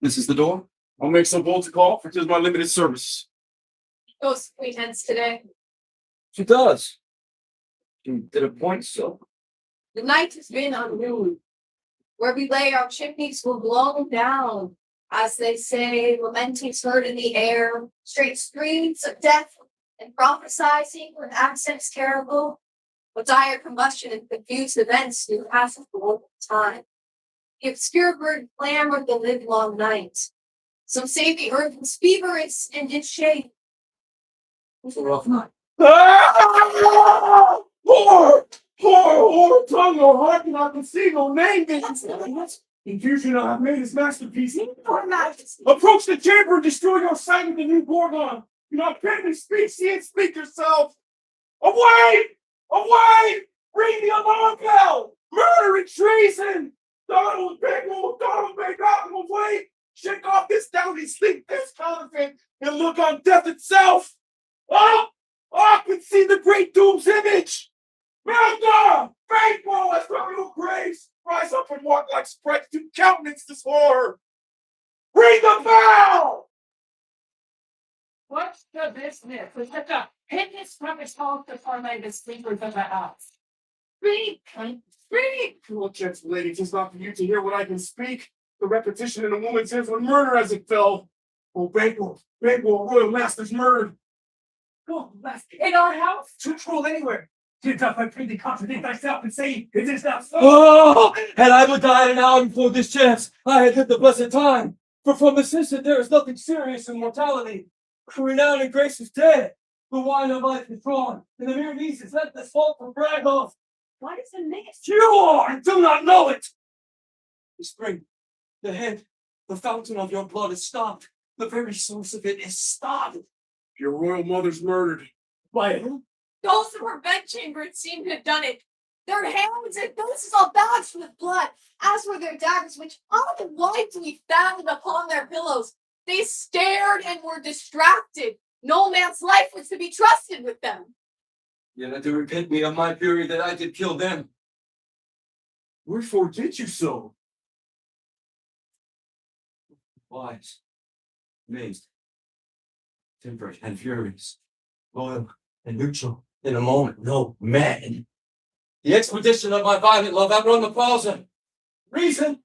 This is the door. I'll make so bold to call, for 'tis my limited service. Ghost acquaintance today. She does. She did a point so. The night has been unruly. Where we lay, our chimneys were blown down. As they say, lamentings heard in the air, straight screams of death and prophesizing with accents terrible. But dire combustion and confused events do pass the world of time. The obscure bird clamored the livelong night. Some say the earth was feverish in its shape. It was a rough night. Poor tongue, no heart, and I can see no name. Confusion I have made his masterpiece. Your Majesty. Approach the chamber and destroy your sight of the new Gorgon. Do not bid me speak, see and speak yourself. Away! Away! Ring the alarm bell! Murder and treason! Donald make out away! Shake off this downy sleep, this counterfeit, and look on death itself! Up! Up and see the great doom's image! Melda! Faithful as from your graves! Rise up and walk like sprites to countenance this horror! Ring the bell! What's the business? It's such a hideous rubbish hole to torment the sleepers of the house. Speak! Speak! Look, gentle lady, 'tis not for you to hear what I can speak. The repetition in a woman's hands would murder as it fell. Oh, Banquo, royal master's murdered. Go, last In our house? too cruel anywhere. Did not I pray thee contradict thyself and say it is not so? Oh, had I but died an hour before this chance, I had hit the blessed time. For from this instant there is nothing serious in mortality. Renown and grace is dead. The wine of life is drawn, and the mere niece is let this fall for brag off. What is the next? You are and do not know it. The spring, the head, the fountain of your blood is stopped. The very source of it is stopped. Your royal mother's murdered. By whom? Those who were bedchambered seem to have done it. Their hands and faces all badged with blood, as were their daggers, which unwisely fastened upon their pillows. They stared and were distracted. No man's life was to be trusted with them. Yet I do repent me of my fury that I did kill them. Wherefore did you so? Wise, amazed, temperate and furious, loyal and neutral in a moment, no mad. The expedition of my violent love outrun the cause of reason.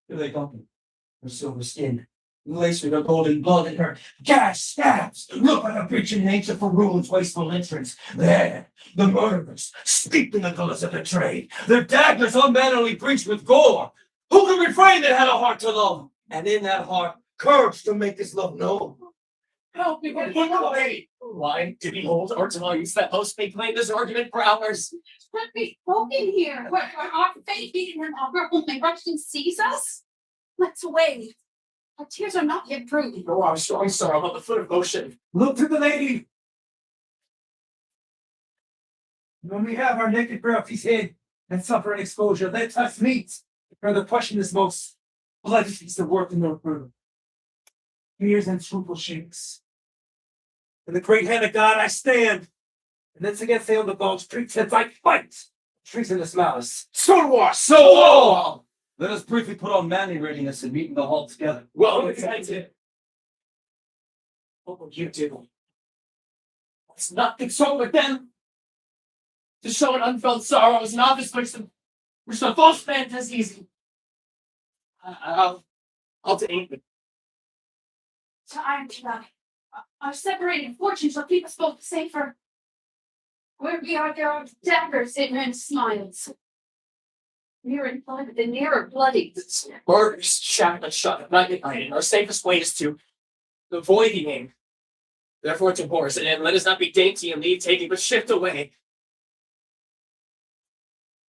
Here they come, her silver skin, laced with her golden blood, and her gash stabs. Look like a preaching nature for ruin's wasteful entrance. There, the murderers, steeped in the colors of the trade, their daggers unmannerly breached with gore. Who could refrain that had a heart to love? And in that heart, courage to make this love known. Help me, lady. Why did he hold our tongues that host may claim this argument for hours? Let me spoken here. What our fate beating an opera only rushing sees us? Let's away. Our tears are not yet proved. Oh, our strong sorrow at the foot of ocean. Look to the lady. When we have our naked frailties hid and suffer an exposure, let us meet. For the question is most bloody piece of work in their crew. Fears and scruple shakes. In the great hand of God I stand. And thence against the underdogs, pretense I fight. Treasonous malice. Stonewall! So all! Let us briefly put on manly readiness and meet in the hall together. Well, I did. What would you do? It's not consult with them. To show an unfelt sorrow is an obvious which the false fantasies. I'll take it. Time to die. Our separated fortunes shall keep us both safer. Where we are, there are daggers in men's smiles. Near and blood, the nearer bloody. Murders, shot at night, and our safest way is to avoid the aim. Therefore to horse, and let us not be dainty and leave taking, but shift away.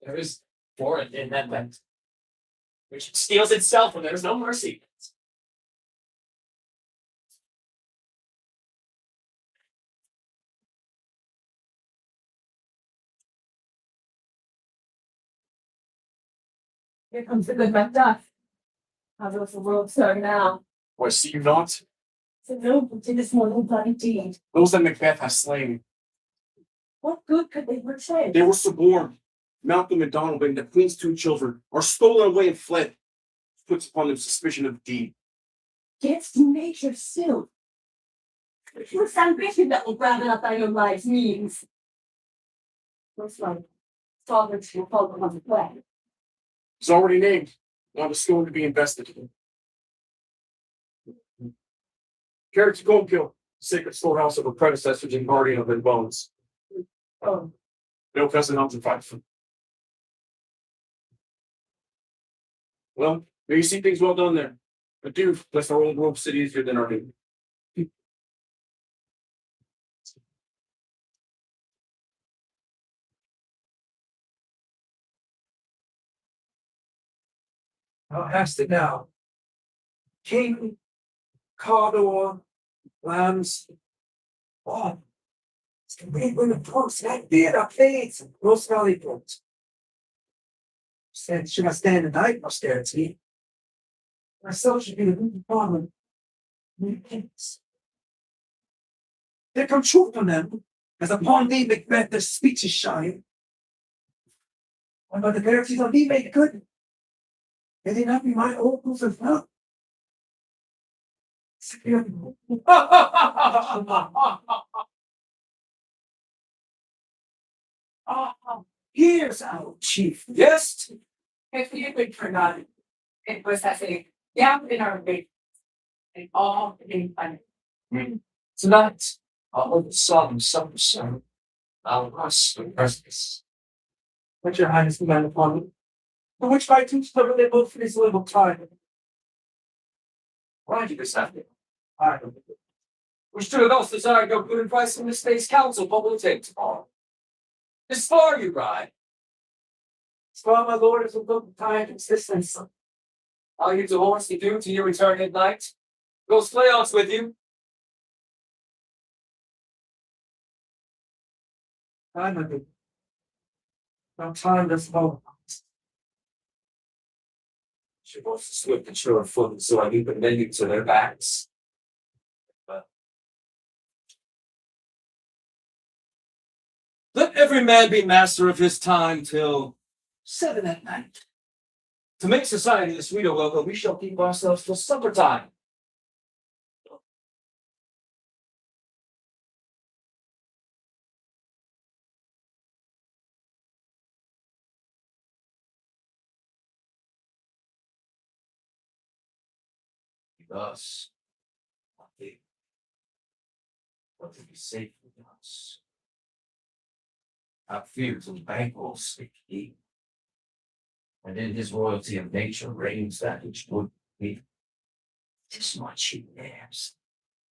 There is for it in that vent, which steals itself when there is no mercy. Here comes the good Macbeth. How does the world turn now? Why, see you not? It's a noble to this mortal bloody deed. Those that Macbeth has slain, What good could they portray? they were suborned. Malcolm and Donald and the Queen's 2 children are stolen away and fled. Puts upon them suspicion of the deed. Against nature still. What's ambition that will grab it up by your lives means? Most like sovereignty will fall upon the way. It's already named. Now the stone to be invested. Carry to go and kill the sacred storehouse of the predecessors and guardian of their bones. Oh, No precedent to fight for. Well, may you see things well done there. Adieu, lest our old world sit easier than our new. How hast it now? King, Cawdor, lambs. Oh, it's the great women folks that beard our fades and gross valley folks. Said, should I stand in night austerity? Myself should be the root farmer. There come truth from them, as upon thee Macbeth their speeches shine. When by the verities of thee made good, may they not be my old proof of love? Here's our chief guest. If you would forgotten, it was as a gap in our faith, and all in fun. Tonight, all the solemn supper served, our rest and presence. Let your highness command upon me. For which by two cover they both for this little time. Why do this happen? I Which to else desire no good advice from the state's council, but will take tomorrow. As far you ride. swear my lord is a little time existence. I'll use the horse to do till you return at night. Go play-offs with you. Time of it. No time this moment. She wants to swift and sure of foot, so I leave the menu to their backs. Let every man be master of his time till 7 at night. To make society the sweeter welcome, we shall keep ourselves till supper time. Thus, what to be safe with us. Our fears and bankroll speak he. And in his royalty of nature reigns that which would be. 'Tis much he bears.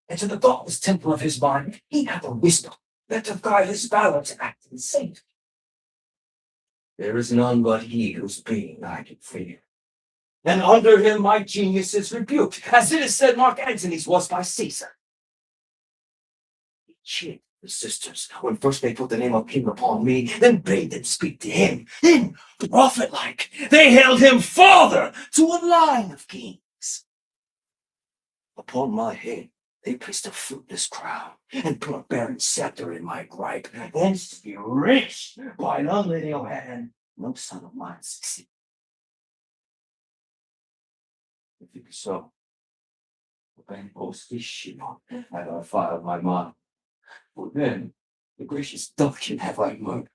And to the thoughtless temple of his mind, he hath a wisdom that doth guide his valor to act in safety. There is none but he whose being I can fear. And under him my genius is rebuked, as it is said Mark Antony's was by Caesar. He cheered the sisters when first they put the name of king upon me, then bade them speak to him. Then, prophet-like, they hailed him father to a line of kings. Upon my head they placed a fruitless crown, and put a barren scepter in my gripe, thence to be rich by an unlineal hand, no son of mine succeed. If it be so, the bank post is sheep, had I filed my mind. For then the gracious Dutchin have I murdered.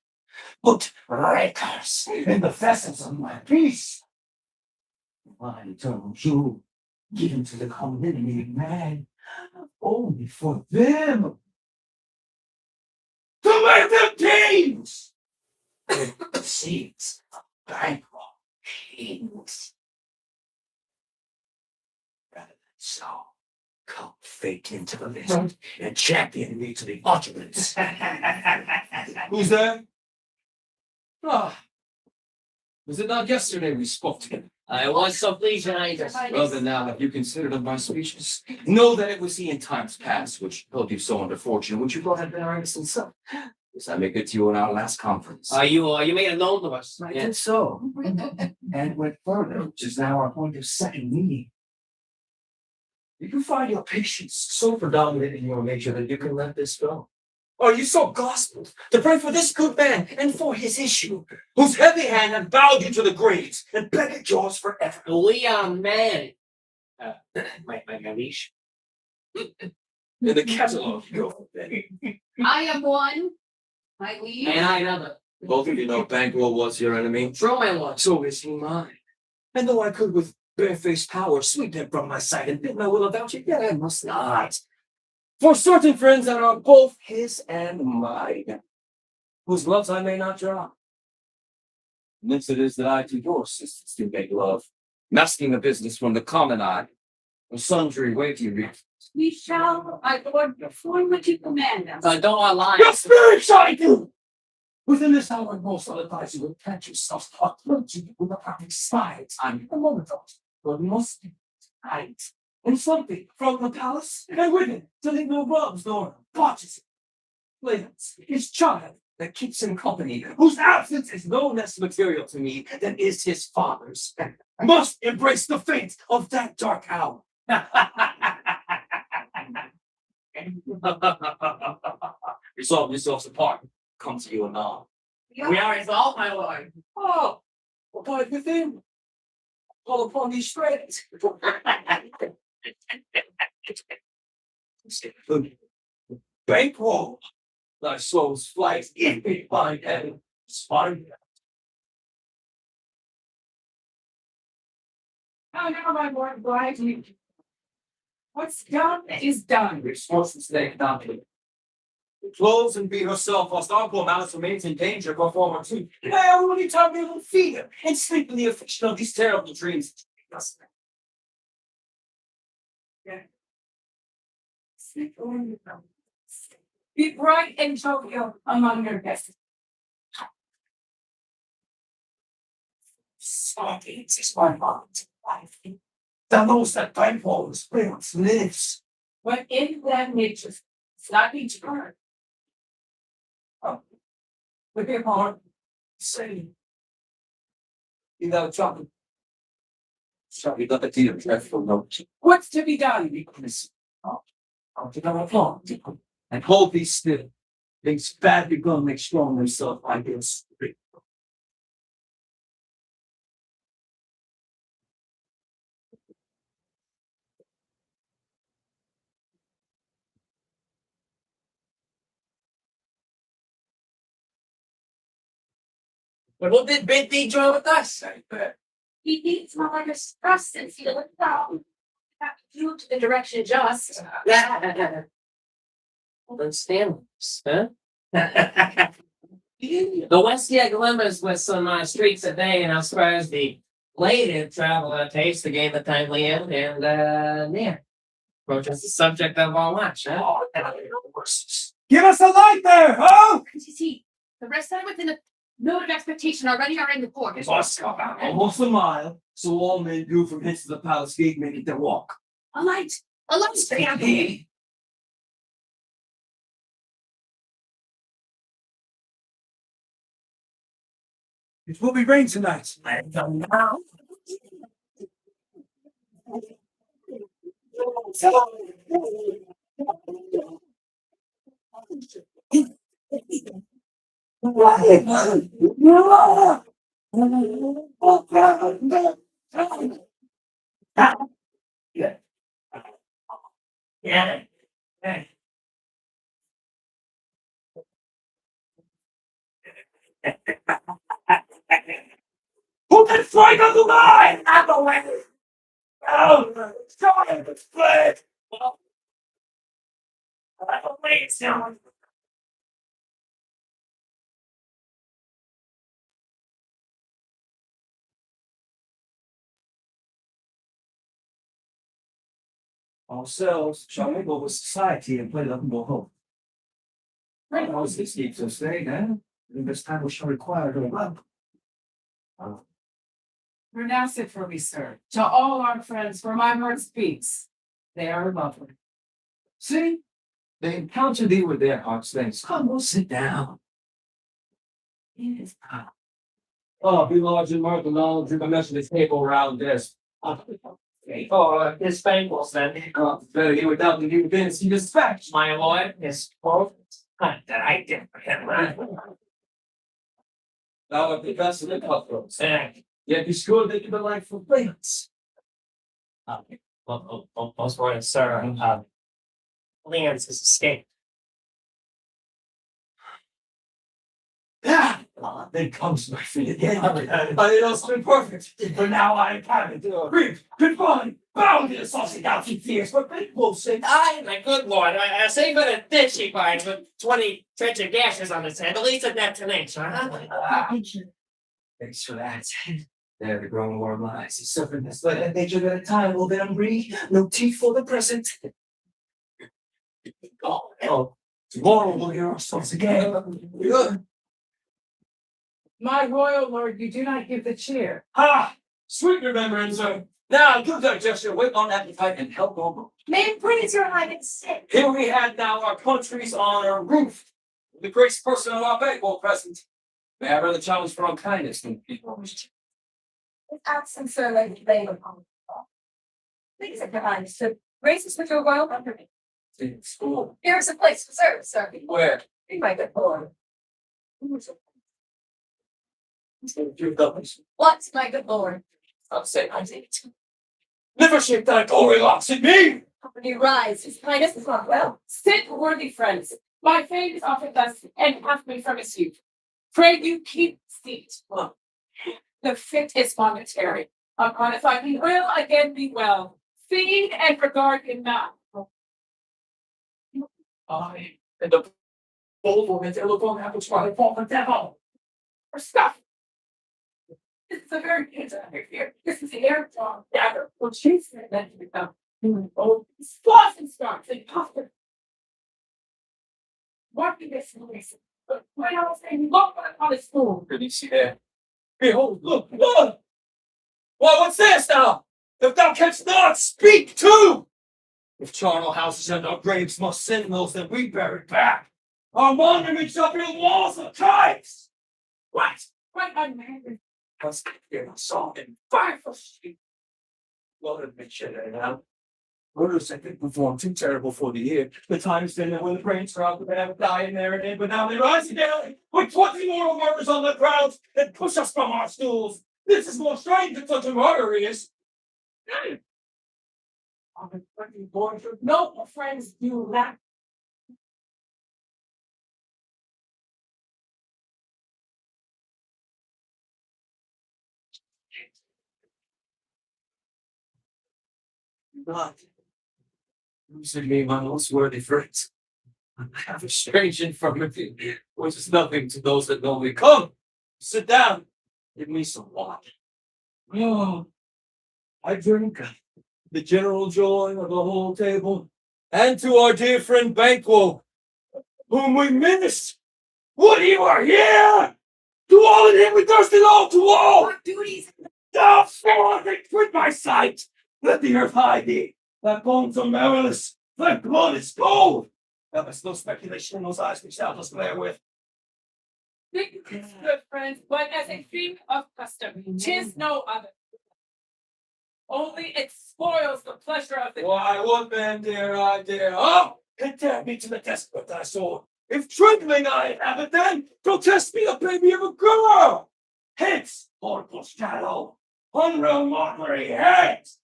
Put rakers in the vessels of my peace. My eternal jewel given to the common enemy of man, only for them. To make them kings! Seeds of bankroll kings. Rather than so, come fate into the list and champion me to the utterance. Who's there? Ah, was it not yesterday we spoke to him? I was so pleased tonight. Well, then now have you considered of my speeches? Know that it was he in times past which held you so under fortune, which you thought had been our innocent self. Yes, I make it to you in our last conference. You made it known to us. I did so, and went further, which is now our point of second meeting. Do you find your patience so predominant in your nature that you can let this go? Are you so gospel to pray for this good man and for his issue, whose heavy hand had bowed you to the graves and beckoned yours forever? We are men. My leash. In the catalog, go. I am one. I leave. And I another. Both of you know Banquo was your enemy. True, my lord. So is he mine. And though I could with barefaced power sweep him from my sight and bid my will about you, yet I must not. For certain friends that are both his and mine, whose loves I may not draw. Hence it is that I to your assistance do make love, masking the business from the common eye, for sundry weighty reasons. We shall, my lord, perform what you command us. Don't lie. Your spirit shall do! Within this hour, most I'll advise you to catch yourselves approaching with the perfect sides. I'm a moment of but must be right. And something from the palace, and with it, to leave no rubs nor botches. Lance, his child that keeps him company, whose absence is no less material to me than is his father's, must embrace the fate of that dark hour. Resolve yourselves apart. Come to you anon. We are resolved, my lord. Oh, abide with him. Call upon these straight. Bankroll. Thy soul's flight, if it find heaven, spotted. Now, my lord, oblige me. What's done is done. Resources they cannot be. Close and be herself, whilst our poor malice remains in danger for former two. And I only time we will feed her and sleep in the affliction of these terrible dreams. Be bright and jovial among your guests. Sorry, is my heart. Thou knows that Banquo spirits lives. When in them natures, not each bird. With your heart, say, be thou chocolate. Shall we look at the dreadful note? What's to be done? Weakness. I'll take our applaud. And hold thee still. Things bad begun make strong themselves by their spirit. But who did bid thee join with us? He needs my trust since he looked down. Have to do to the direction just. Understand this, huh? The Westia glimmers with some streaks of day, and I suppose the lady traveler tastes the game of timely end, and yeah. Approaches the subject of our watch, huh? Give us a light there, huh? See, the rest of within a note of expectation already are in the port. Almost a mile, so all men due from hence to the palace gate make it their walk. A light, stampede. It will be rain tonight. Now. Who can strike on the line? I'm the way. Oh, sorry, the split. I'm the way, someone. ourselves shall mingle with society and play the humble hope. As this keeps us staying, in this time we shall require no help. Pronounce it for me, sir. To all our friends, for my heart speaks. They are lovely. See, they encounter thee with their hearts things. Come, we'll sit down. Yes. Oh, be large and mark the knowledge of the mess of this table round this. Oh, his fables then. Better get without the new Vince, you dispatch. My lord, his quote that I did for him. Thou art the best of the cutthroats. Yet be sure that you delightful things. Most royal sir, Lance has escaped. Ah, then comes my feet again. I lost been perfect, but now I am having to grief, goodbye, bound in a saucy doubting fears, but faithful sake. Aye, my good lord, save for the ditch he finds with 20 trenchant gashes on his head. At least a net to nature, huh? Thanks for that. There the grown worm lies, he suffered this let at nature that a time will then breathe, no teeth for the present. Oh, tomorrow we'll hear ourselves again. My royal lord, you do not give the cheer. Ha! Sweet remembrance, sir. Now, good digestion, wait on appetite, and help over. May it please your highness. Here we had now our country's honor roof. The grace person of our banquet present. May I rather challenge for unkindness than people wish. His absence, sir, like lay upon the floor. Please, your highness, to grace us with your royal company. In school. Here is a place reserved, sir. Where? Be my good lord. What, my good lord? I'll say it. Never shake thy glory locks at me! Company rise, his highness is not well. Sit, worthy friends. My fame is often thus, and hath been from his youth. Pray you keep seat. The fit is momentary. Upon it, he will again be well. Feed and regard him not. I and the bold woman telephone happens while I fall the devil. Or stuff. This is a very good here. This is the air dog dagger, which she's meant to become. Oh, sloth and starts and puffed. What did this noise? But when I was saying, look upon his spoon. Did you see there? Behold, look! Well, what's this now? If thou canst not speak too! If charnel houses and our graves must send those, then we bear it back. Our monument shall be walls of tribes. What? When I'm angry, Must hear a song and fire for sheep. Well, admit you there now. Murders have been performed too terrible for the year. The time is then when the brains are out, they have dying there and in, but now they rise again with 20 more murders on the ground and push us from our stools. This is more strange than such a murder is. no friends do that. Not losing me, my most worthy friends. I have a strange infirmity, which is nothing to those that know me. Come, sit down, give me some water. Oh, I drink the general joy of the whole table, and to our dear friend Banquo, whom we missed. Would he were here! To all in him we thirsted all to all! What duties? Thou forth and quit my sight! Let the earth hide thee! Thy bones are marrowless, thy blood is cold! Thou hast no speculation in those eyes which thou dost glare with. Think it's good friends, but as a thing of custom, 'tis no other. Only it spoils the pleasure of the. Why, what man dare I dare? Oh, condemn me to the death of thy soul. If trembling I have it, then protest me the baby of a girl. Hence, horrible shadow, unreal mockery, hence.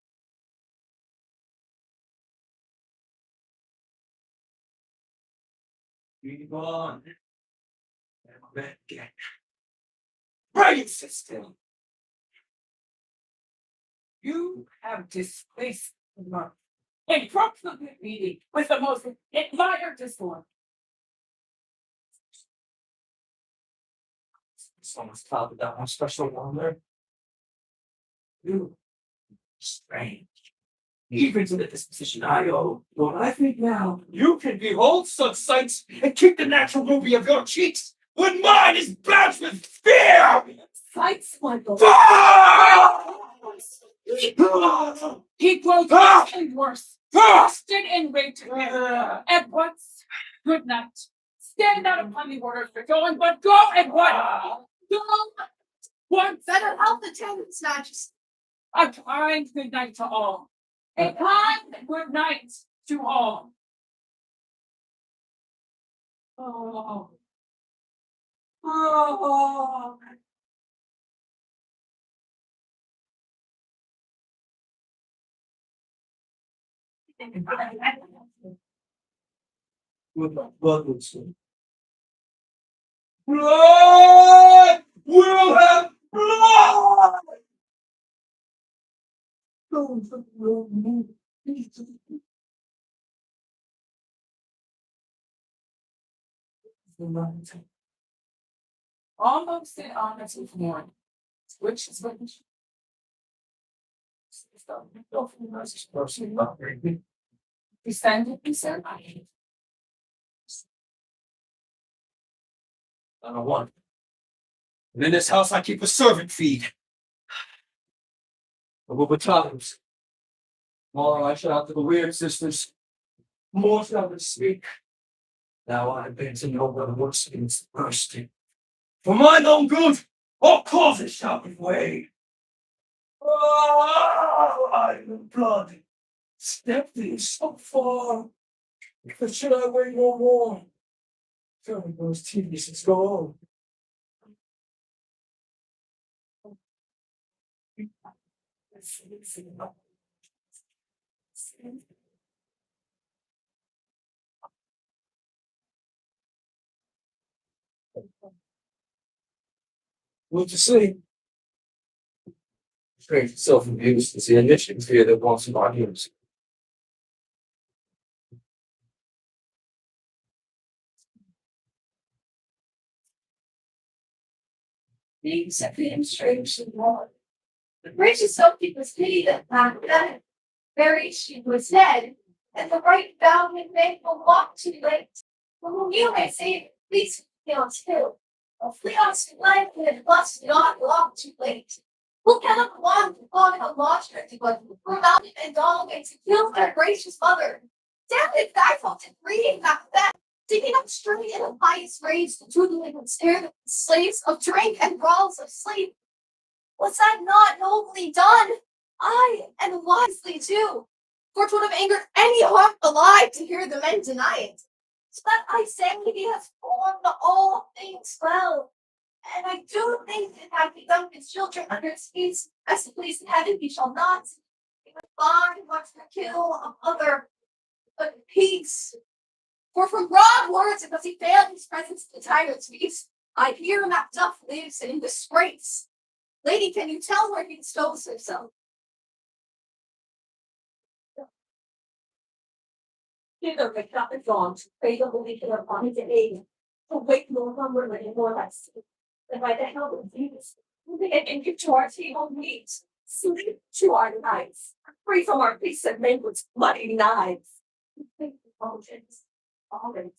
Be gone. Never met again. Right, sister. You have displaced the mark. A appropriate meeting with the most admired disorder. Someone's talking about how special one there. You strange. even to the disposition I owe. What I think now, you can behold such sights and keep the natural ruby of your cheeks, when mine is blanched with fear! Fights, Michael. He grows worse and worse, twisted and raged at once. Good night. Stand out upon the order for going, but go at once. Go once. Better help the tenants, Majesty. A kind good night to all. A kind good night to all. Oh. Oh. Blood! We'll have blood! Almost in honest with morning, which is what descended, he said. I don't want. And in this house, I keep a servant feed. But over times, more I shout to the weird sisters, more shall they speak. Now I beg to know what works means bursting. For mine own good, all causes shall be weighed. Oh, I'm in blood. Stepped in so far. But should I wait no more? Tell me those tedious go on. What to see? Strange self-abuse is the initiative fear that wants an audience. Things have been strange and wrong. The gracious Sophie was pity that Macbeth buried she was dead, and the right bound and thankful walked too late. For whom you may say, please feel too. A Fleon's life and must not walk too late. Who cannot want upon a lodger to go through mountain and dog and to kill their gracious mother? Damn it, thy fault in reading Macbeth. Digging up straight in a pious rage, the tootling and stare the slaves of drink and brawls of sleep. Was that not nobly done? Aye, and wisely too. For 'twould have angered any heart alive to hear the men deny it. So that I say he has formed all things well. And I do think that had he done his children under his feet, as the please in heaven he shall not. He would find much the kill of other, but peace. For from broad words, because he failed his presence to the tyrant's peace, I hear Macduff lives in disgrace. Lady, can you tell where he bestows himself? Hither Macduff is gone to pray the holy king upon his aid, to wake no Cumberland nor thy sleep, and by the help of Jesus, and give to our table meat, sleep to our nights, free from our peace and men with bloody knives. Always.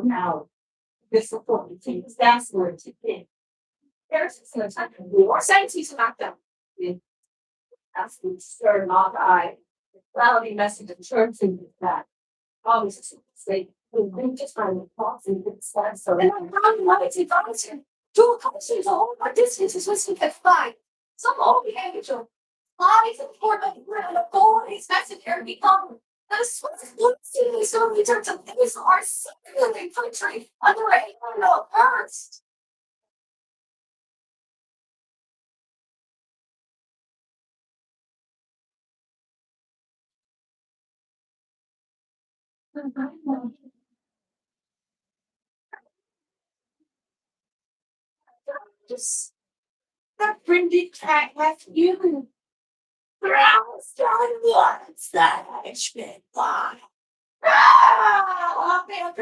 Now, this important thing is that's where to be. There's no time to war. Send to Macduff. Absolute stir not I. The cloudy message of church and that. Always a say, we just find the thoughts and good stuff. So then I'm proud of my advisor. Two countries all my distance is listening at five. Some old behavior. Lies and poor but the boys necessary become. The Swiss see so many times of things are secretly country under a no first. Just that Brindy cat left you. Brown's done once that I've been by. I've been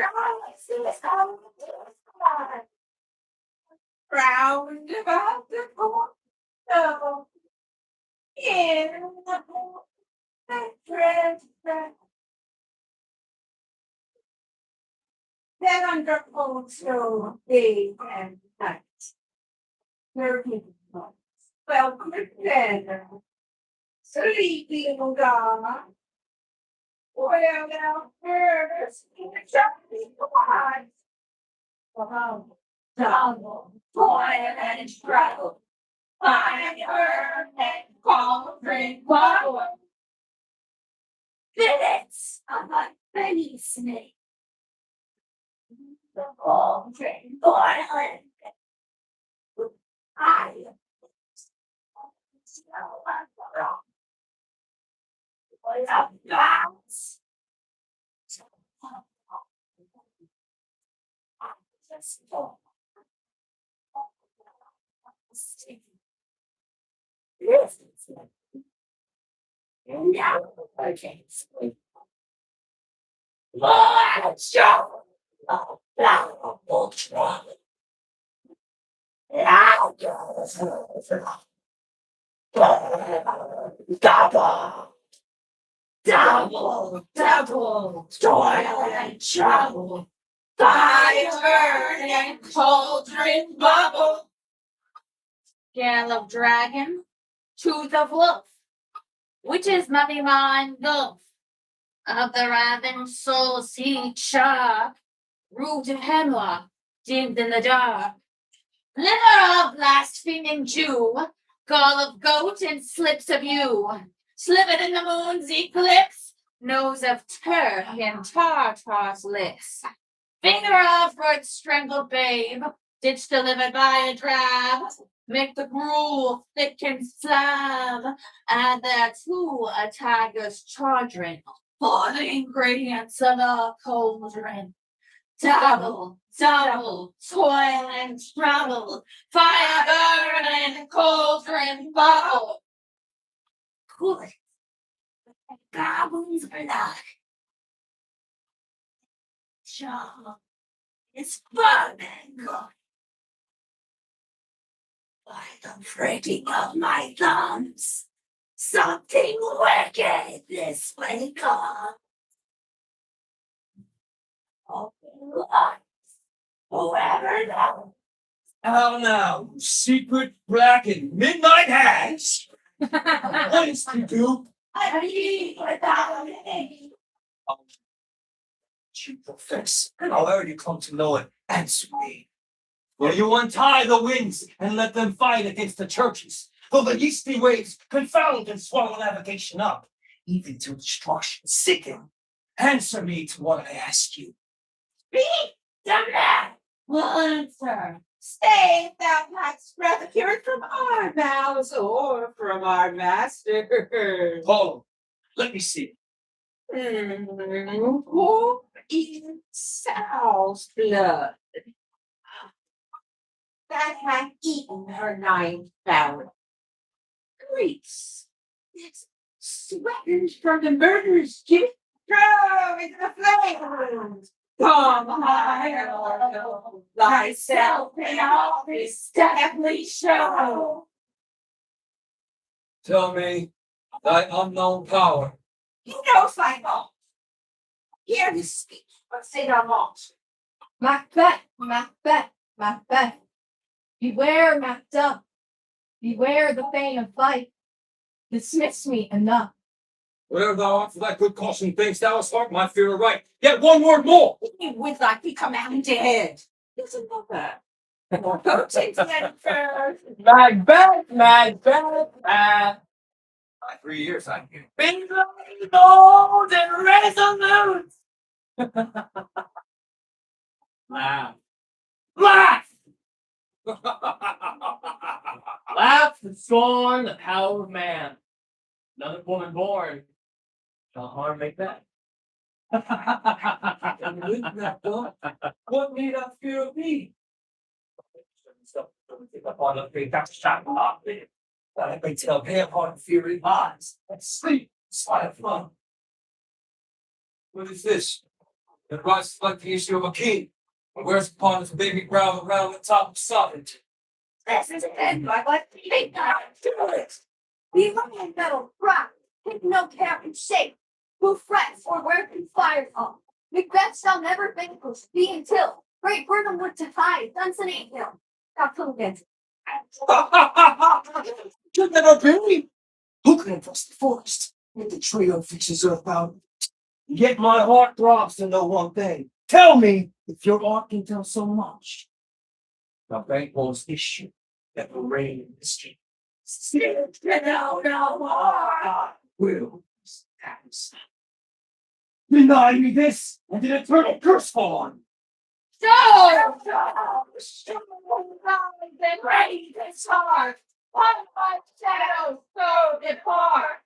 round about the corner. In the Then under cold snow, day and night. Working welcome again. Sleeping God. Well, now first, exactly why. Double, toil and struggle. Fire and cauldron power. Minutes of a penny snake. The cauldron boiling. I without bounds. Yes. Now I can't sleep. Let's go. Palpable trouble. Double, double, toil and trouble, fire and cauldron bubble. Scale of dragon, tooth of wolf, which is muddy mind gulf of the raven soul seed shark, root of hemlock, dimmed in the dark, liver of blaspheming Jew, gall of goat and slips of yew, slivered in the moon's eclipse, nose of turk and tartar's lips, finger of bird strangled babe, ditch delivered by a drab, make the gruel thick and slab, add thereto a tiger's chardrin, for the ingredients of a cauldron. Double, double, toil and trouble, fire burn and cauldron bubble. Cool it. Goblin's blood. Jaw is burning good. By the breaking of my thumbs, something wicked this way comes. Open eyes, whoever knows. How now, secret black and midnight hands? What is to do? I leave without any. You profess, and I'll already come to know it. Answer me. Will you untie the winds and let them fight against the churches? Will the yeasty waves confound and swallow navigation up, even to destruction sicken? Answer me to what I ask you. Speak, dumb man. Will answer. Stay, if thou hast rather hear it from our mouths or from our masters. Oh, let me see. Who in Sal's blood that hath eaten her 9 barrel? Grease. It's sweating from the murderer's gift. Throw into the flames. Come higher, thyself in all this deadly show. Tell me thy unknown power. He knows thy fault. Hear his speech, but say no more. Macbeth, Macbeth, Macbeth. Beware, Macduff. Beware the fane of fight. Dismiss me enough. Whatever thou art for thy good caution, thinks thou hast heart my fear aright. Yet one word more. With thy command head. Listen to that. Go take that first. Macbeth, Macbeth, Macbeth. 3 years I hear. Be bold and resolute. Laugh. Laugh! Laugh to scorn the power of man. Another woman born shall harm Macbeth. What need I fear of thee? I may tell pay upon fury lies, and sleep sleight of fun. What is this? It rises like the issue of a king, and wears upon his baby brow around the top of sovereignty. This is it, my what? Be not do it. Be my metal rock. take no care in shape, who frets or where can fire come. Macbeth shall never vanquish, be until great Burnham would to hide, Dunson ain't hill. Now come again. You'll never believe who can trust the forest with the trio fixes earthbound. Yet my heart throbs to know one thing. Tell me if your art can tell so much. The Bangles issue that will reign in the street. Will stand. Deny me this, and an eternal curse fall on. So, the greatest heart, one my shadow, so depart.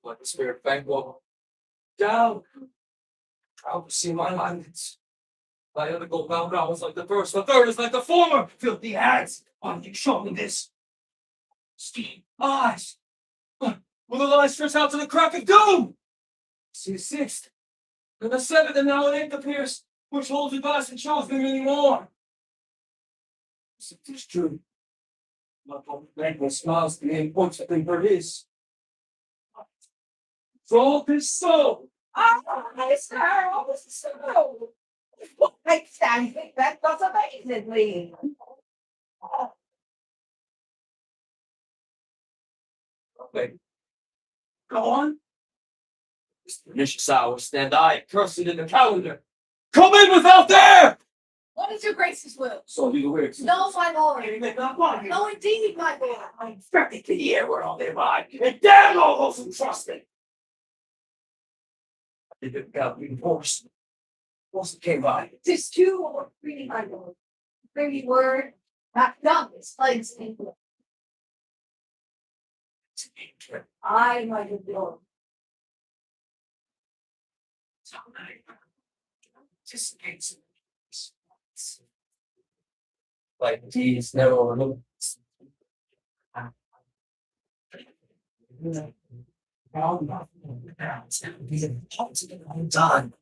Let the spirit Bangle down. Proud to see my lineage. Thy other gold bound brow is like the first, the third is like the former. Filthy hands, why did you show me this? Steam eyes. Will the line stretch out to the crack of doom? See a sixth, and the seventh, and now an eighth appears, which holds advice and shows me many more. If it is true, my Bangle smiles the name points I think for his. Soul his soul. I so. I think that does amazingly. Okay. Go on. This pernicious hour stand I cursed in the calendar. Come in without there! What is your grace's will? So do the words. No, my lord. Not mine. No, indeed, my lord. I infected the air where all they ride, and damn all those who trust me. I did it without being forced. Force came by. 'Tis too or free, my lord. Free word, not done, it's legs in blood. I, my good lord. Anticipates. Like these never looks. Done.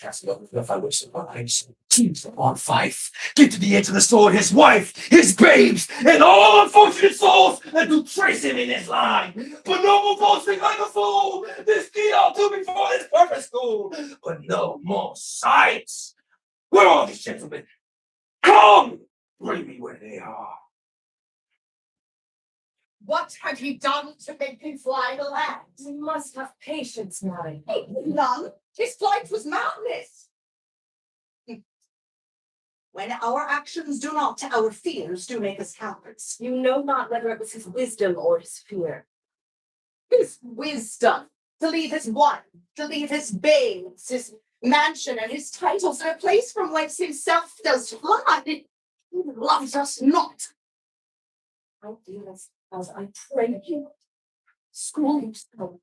Cast up if I was surprised. Teams on Fife. Get to the edge of the sword, his wife, his babes, and all unfortunate souls that do trace him in his line. But no more boasting like a fool. This deed I'll do before this perfect school. But no more sights. Where are these gentlemen? Come! Bring me where they are. What have you done to make him fly the land? We must have patience, Mary. None. His flight was madness. When our actions do not, our fears do make us cowards. You know not whether it was his wisdom or his fear. His wisdom to leave his wife, to leave his babes, his mansion and his titles in a place from whence himself does fly. He loves us not. I do as I pray you. School yourself.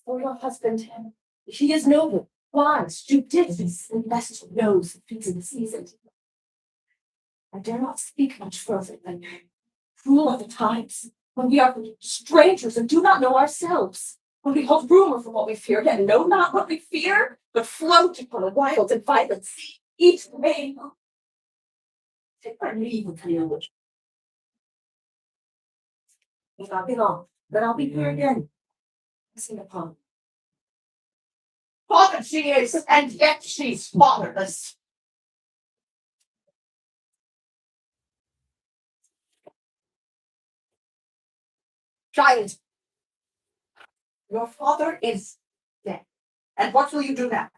For your husband, he is noble, wise, judicious, and best knows the things of the season. I dare not speak much further than cruel are the times when we are strangers and do not know ourselves. When we hold rumor for what we fear, yet know not what we fear, but float upon a wild and violent sea, each way. Take my leave of you. If I be long, then I'll be here again. Sing upon. Father she is, and yet she's fatherless. Child, your father is dead. And what will you do now?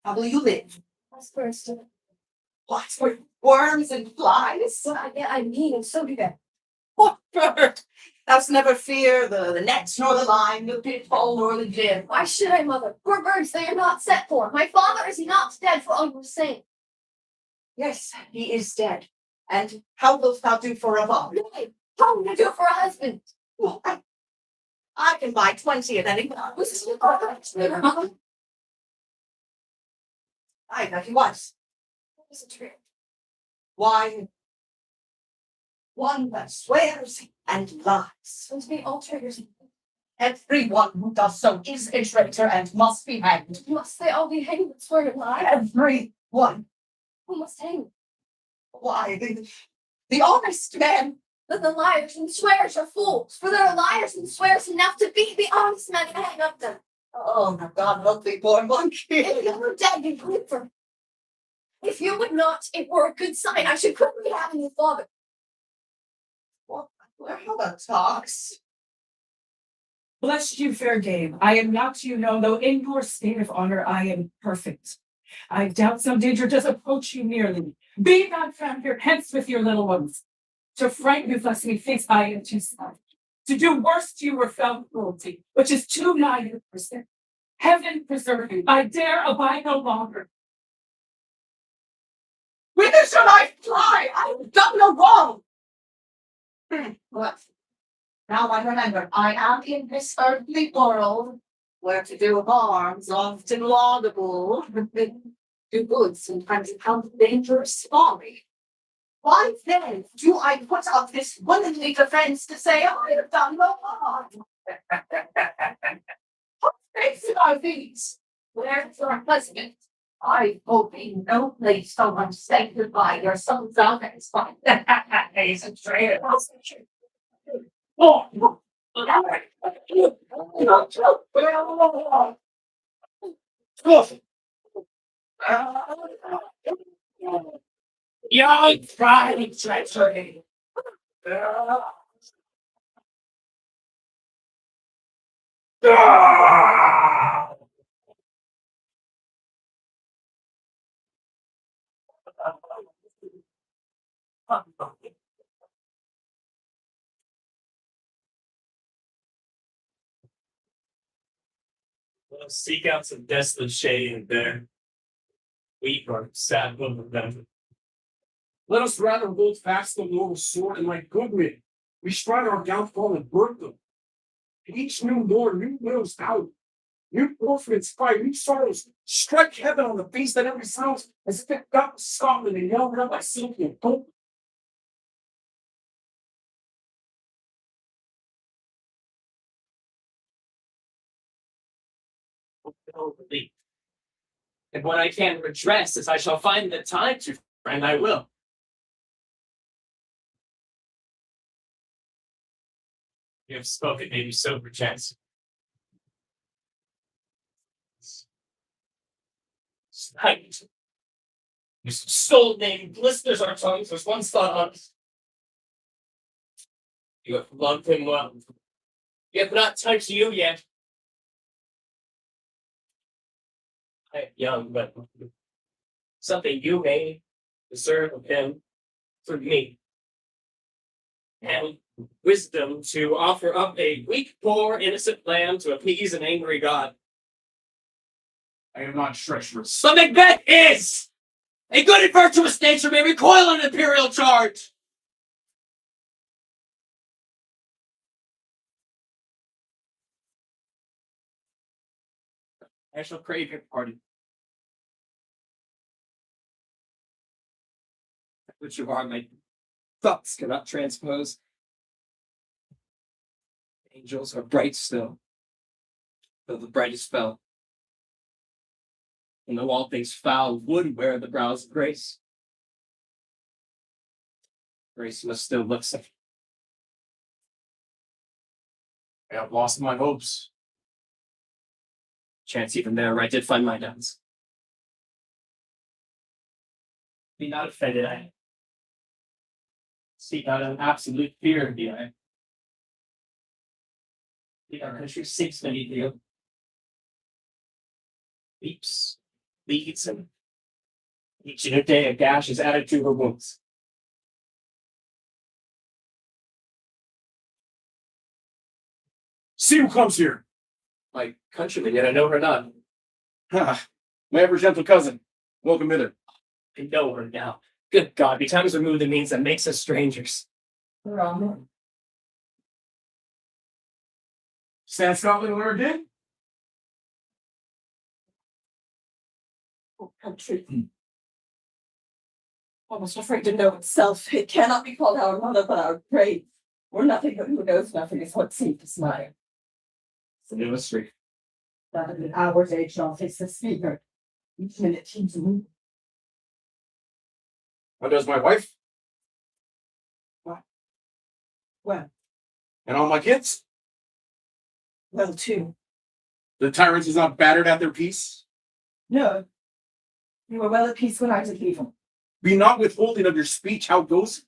How will you live? That's first. What, with worms and flies? I mean, and so do that. What bird? Thou'st never fear the nets, nor the line, the pitfall, nor the gin. Why should I, mother? Poor birds they are not set for. My father is not dead for all your sake. Yes, he is dead. And how wilt thou do for a father? Nay, how will you do for a husband? Well, I can buy 20 of any. Aye, that he was. It's a trick. Why, one that swears and lies. And be all traitors. Everyone who does so is a traitor and must be hanged. Must they all be hanged and swear and lie? Everyone. Who must hang? Why, the honest man But the liars and swears are fools, for there are liars and swears enough to beat the honest men and hang up them. Oh my God, help me, poor monkey. If you were dead, you'd live for. If you would not, it were a good sign. I should quickly have a new father. How that talks? Bless you, fair game. I am not, you know, though in your state of honor I am perfect. I doubt some danger does approach you nearly. Be not found here, hence with your little ones. To frighten you thus methinks I am too smart. To do worse to you were foul cruelty, which is too nigh your percent. Heaven preserve you. I dare abide no longer. Whither shall I fly? I have done no wrong. What? Now I remember, I am in this earthly world, where to do harm is often laudable, do good sometimes becomes dangerous folly. Why then do I put up this womanly defense to say I have done no harm? What faces are these? Where's your husband? I hope in no place so unsanctioned by your son's honest fine. He's a traitor. Oh, Young pride treachery. Well, seek out some desolate shade and there. Weep or sad over them. Let us rather hold fast the mortal sword, and like good men, we stride our downfall and burn them. Each new Lord, new wills out, new orphans fight, new sorrows, strike heaven on the face that every sounds as if it got Scotland and yelled out by Sylvia. Don't. And what I can redress is I shall find the time to, friend, I will. You have spoken, maybe so perchance. Sight. You soul name blisters our tongues. There's one thought on us. You have loved him well. He have not touched you yet. I am young, but something you may deserve of him for me. And wisdom to offer up a weak, poor, innocent lamb to appease an angry God. I am not treacherous. But Macbeth is! A good and virtuous nature may recoil on an imperial charge. I shall crave your pardon. Which you are, my thoughts cannot transpose. Angels are bright still, though the brightest fell. And though all things foul would wear the brows of grace, grace must still look safe. I have lost my hopes. Chance even there, where I did find my doubts. Be not offended, I seek out an absolute fear of thee, I. Our country seeks beneath you. Weeps, bleeds, and each new day a gash is added to her wounds. See who comes here. My countryman, yet I know her not. Ha! My ever gentle cousin. Welcome hither. I know her now. Good God, be times remove the means that makes us strangers. Stand Scotland where again? Oh, country. Almost afraid to know itself. It cannot be called our mother, but our grave. We're nothing, but who knows nothing is what seemed to smile. It's a new mystery. That at an hour's age, I'll face the speaker. Each minute seems a move. How does my wife? Well, And all my kids? well, too. The tyrants is not battered at their peace? No. You were well at peace when I did leave them. Be not withholding of your speech, how goes it?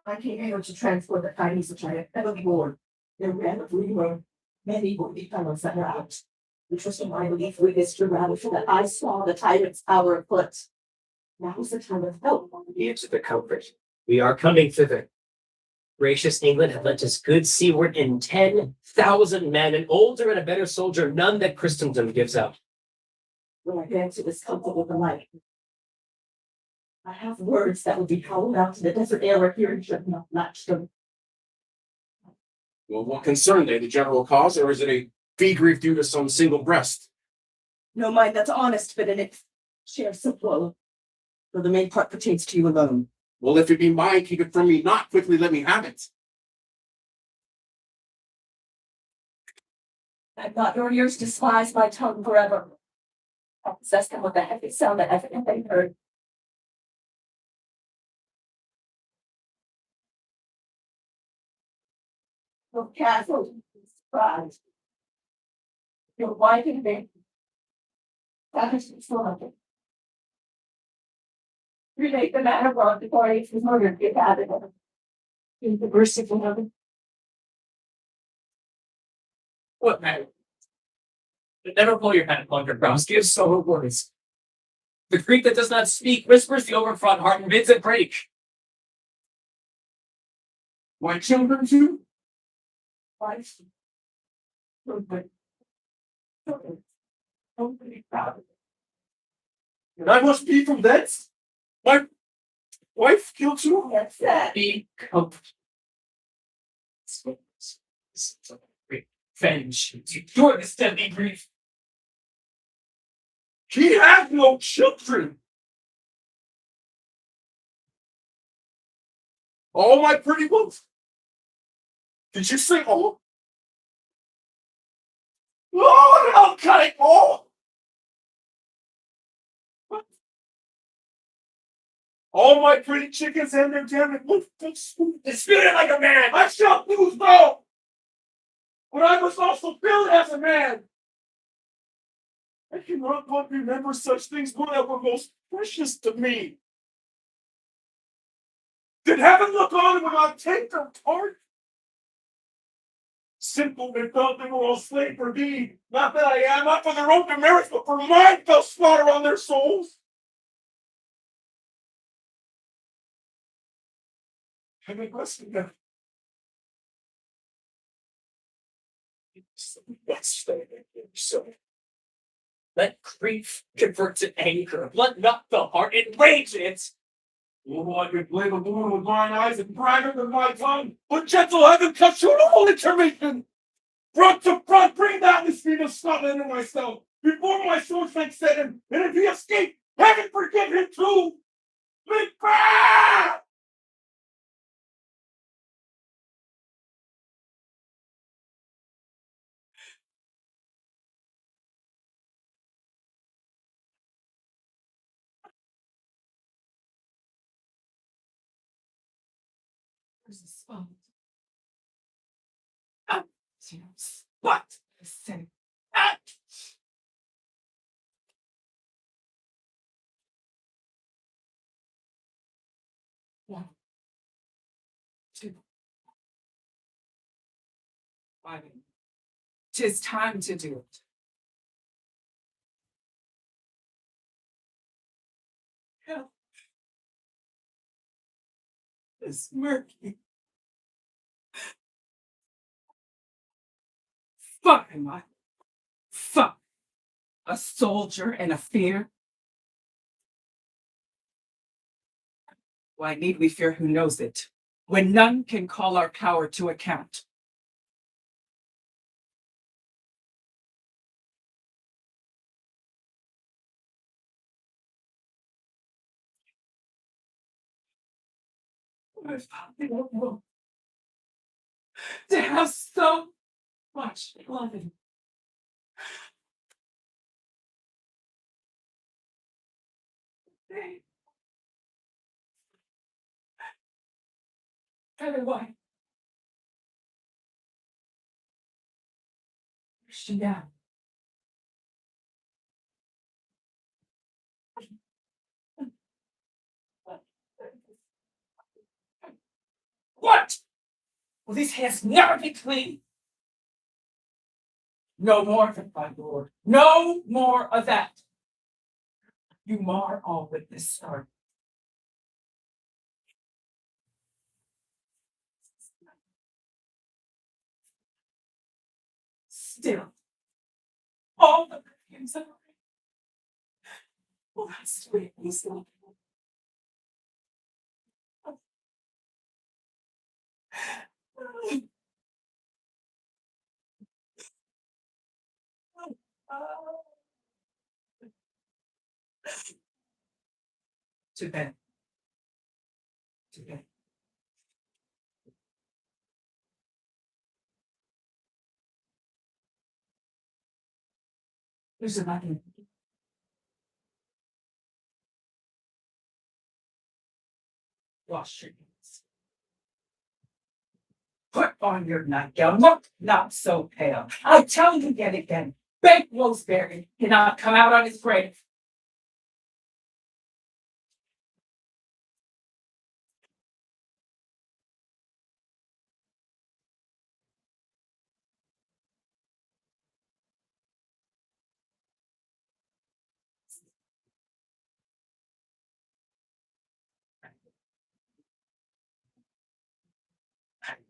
I came here to transport the tidings which I have ever borne. There randomly were many worthy fellows that were out, which was in my belief witnessed to rather for that I saw the tyrant's hour afoot. Now is the time of help. Be it to the comfort. We are coming thither. Gracious England hath lent us good seaward in 10,000 men, an older and a better soldier, none that Christendom gives out. When I answer this comfort with the like, I have words that would be howled out to the desert air where hearing should not match them. Well, what concern they? The general cause, or is it a fee grief due to some single breast? No mind that's honest, but in it share some woe. For the main part pertains to you alone. Well, if it be mine, keep it from me not. Quickly let me have it. Let not your ears despise my tongue forever. I possess them with the heavy sound that evidently heard. Your castle is surprised. Your wife and baby. That is the relate the matter brought before he was murdered, get out of it. In the merciful heaven. What matter? Never pull your head upon your brows. Give so words. The Greek that does not speak whispers the overfraught heart and bids it break. My children too? Wife. Children. Children. Nobody proud of it. And I must be from thence? My wife killed too? That's that. Be comforted. Revenge. Endure this deadly grief. He had no children. All my pretty ones. Did you say all? Oh, I'll cut it all. All my pretty chickens and their damn disputed like a man. I shall lose no. But I must also build as a man. I cannot but remember such things when they were most precious to me. Did heaven look on and would not take their part? Simple men felt they were all slain for me. Not that I am, not for their own demerits, but for mine fell slaughter on their souls. Heaven bless them. Let grief convert to anger. Let not the heart enrage it. Oh, I could blame a woman with mine eyes and brighter than my tongue, but gentle heaven cuts short all intermission. Front to front, bring down the speed of Scotland and myself, before my sword makes set him, and if he escape, heaven forgive him too. Macbeth! Where's the spot? What? Say, one, two. Why, 'tis time to do it. Hell is murky. Fuck am I? Fuck. A soldier and a fear? Why need we fear who knows it, when none can call our power to account? To have so much loving. Very white. Where's she now? What? Will these hands never be clean? No more of it, my lord. No more of that. You mar all with this start. Still, all the perfumes of well, that's sweet, Lisa. To bed. To bed. There's a button. Wash your hands. Put on your nightgown. Look not so pale. I tell you yet again, bake Roseberry cannot come out on his grave.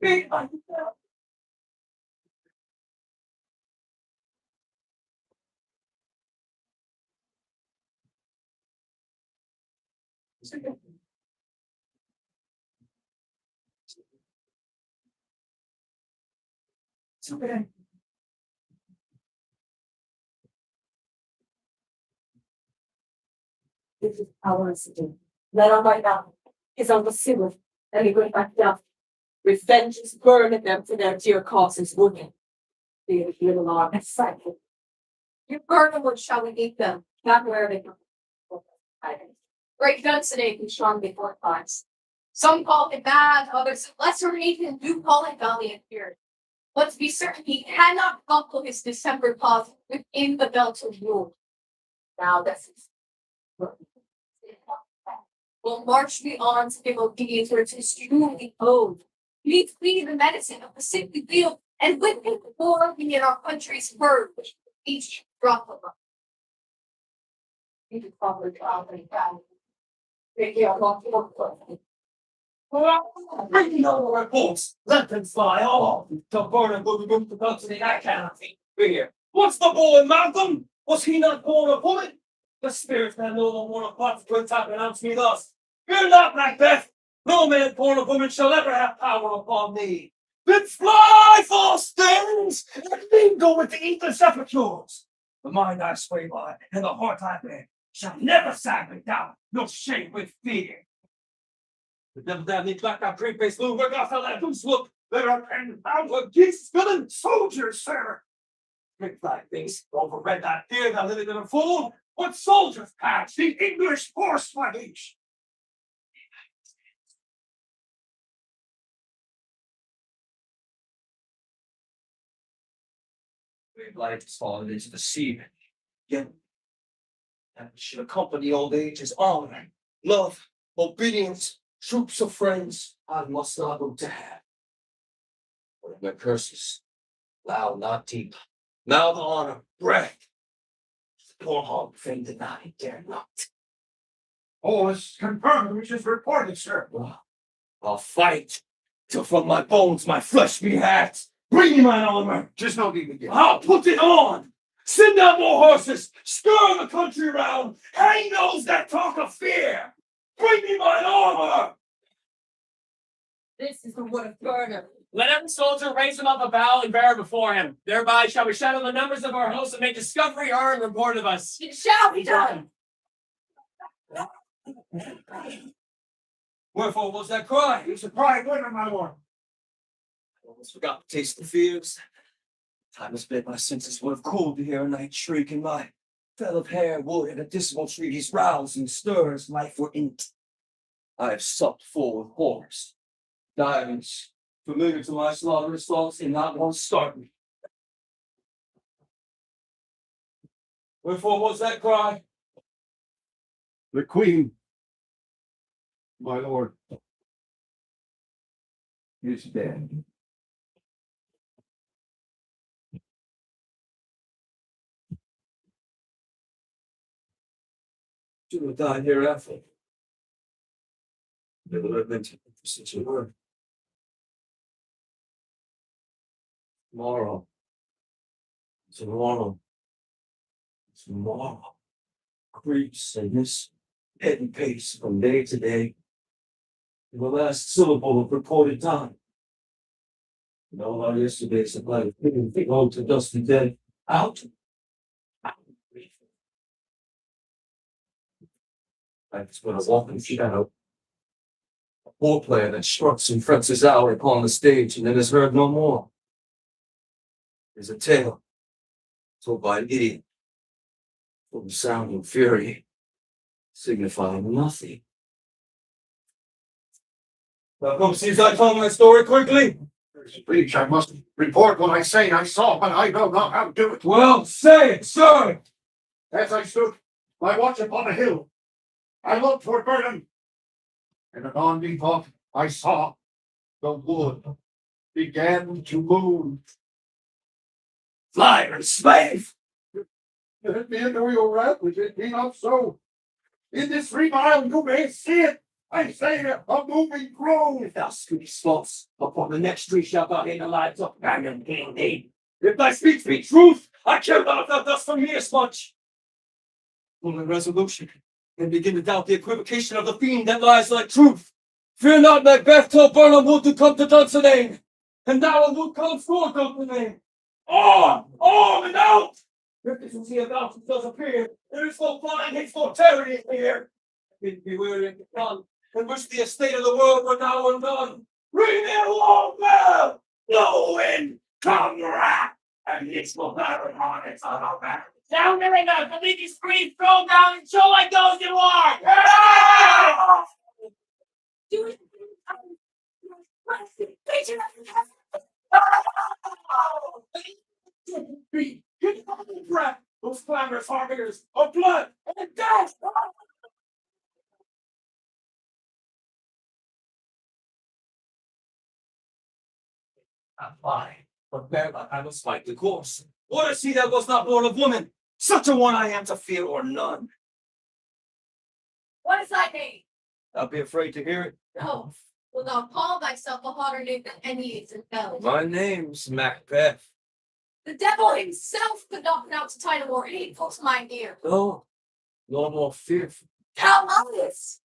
Be myself. To bed. This is our incident. Let on right now. Is on the sewer. Let me bring back down. Revenge is burning them for their dear causes, women. They hear the law and cycle. You burn them, what shall we eat them? Not where they come. Great guns today can strong before times. Some call it bad, others lesser rate and do call it valiant here. But to be certain, he cannot buckle his December cause within the belt of rule. Now this is. Will march me on to give obedience where it is truly owed. Please be the medicine of the sickly field, and with it war be in our country's purge, each drop of us. You can probably probably down. They hear a lot of Bring no reports. Let them fly all. To burn and will be moved to custody. I cannot think fear. What's the boy, Malcolm? Was he not born a woman? The spirits that no one want to part for time announce me thus. Fear not, Macbeth. No man born of woman shall ever have power upon thee. Then fly, false things, and mingle with the ether sepulchres. The mind I sway by, and the heart I bear, shall never sag me down, nor shake with fear. The devil damn me black out great face blue, where God fell that goose look. There are 10,000 geese, villain soldiers, sir. Make thy face overread that fear, thou living in a fool. What soldiers pass the English horse flesh? Great light has fallen into the sea. Yet that should accompany old age is honor, love, obedience, troops of friends. I must not go to have. But my curses, loud, not deep. Now the honor, breath. Poor hog fame denied, dare not. All is confirmed, which is reported, sir. Well, I'll fight till from my bones my flesh be hacked. Bring me my armor. Just no need to get. I'll put it on. Send out more horses. Stir the country round. Hang those that talk of fear. Bring me my armor. This is the wood of burner. Let every soldier raise him up a bow and bear before him. Thereby shall we shadow the numbers of our hosts and make discovery our and report of us. It shall be done. Wherefore was that cry? It's a cry of women, my lord. I almost forgot to taste the fears. Time has spent my senses would have cooled to hear a night shriek, and my fell of hair would in a dismal treaties rouse and stir as life were in it. I have supped full with horrors. Diamonds, familiar to my slaughterous thoughts, and not one start me. Wherefore was that cry? The queen, my lord, is dead. She will die hereafter. Never have meant for such a word. Tomorrow. Tomorrow. Tomorrow. Creeps in this heavy pace from day to day. The last syllable of reported time. And all our yesterdays of life, we go to dust and dead. Out. Out. Life is but a walking shadow. A poor player that struts and frets his hour upon the stage and then is heard no more. Is a tale told by an idiot, full of sound and fury, signifying nothing. Thou come seize thy tongue my story quickly. Speech, I must report what I say I saw, but I know not how to do it. Well, say it, sir. As I stood, my watch upon a hill, I looked toward Burnham, and anon methought I saw the wood began to move. Liar, slave! Let me into your wrath, which it be not so. In this 3 mile you may see it. I say a moving grove. If thou speakest false, upon the next tree shalt thou hang the lives of man and thee. If thy speech be truth, I care not if thou dost from me as much. Full in resolution, and begin to doubt the equivocation of the fiend that lies like truth. Fear not, Macbeth, till Burnham would to come to Dunsinane, and thou wilt come for Dunsinane. On, and out! If this was he about who does appear, there is no flying hateful tyranny here. Bid be weary and done, and wish the estate of the world were now undone. Ring the alarm bell! No wind, come wrath, and this will never harm its other back. Down there enough, the leaky screen, throw down and show like those you are! Do it. Get on the breath, those clamorous harbingers of blood and death! I'm fine, but thereby I must fight the course. What is he that was not born of woman? Such a one I am to fear or none. What is thy name? I'll be afraid to hear it. No, will thou call thyself a hotter name than any is in hell? My name's Macbeth. The devil himself could not pronounce a title more hateful to mine ear. No more fearful. How obvious!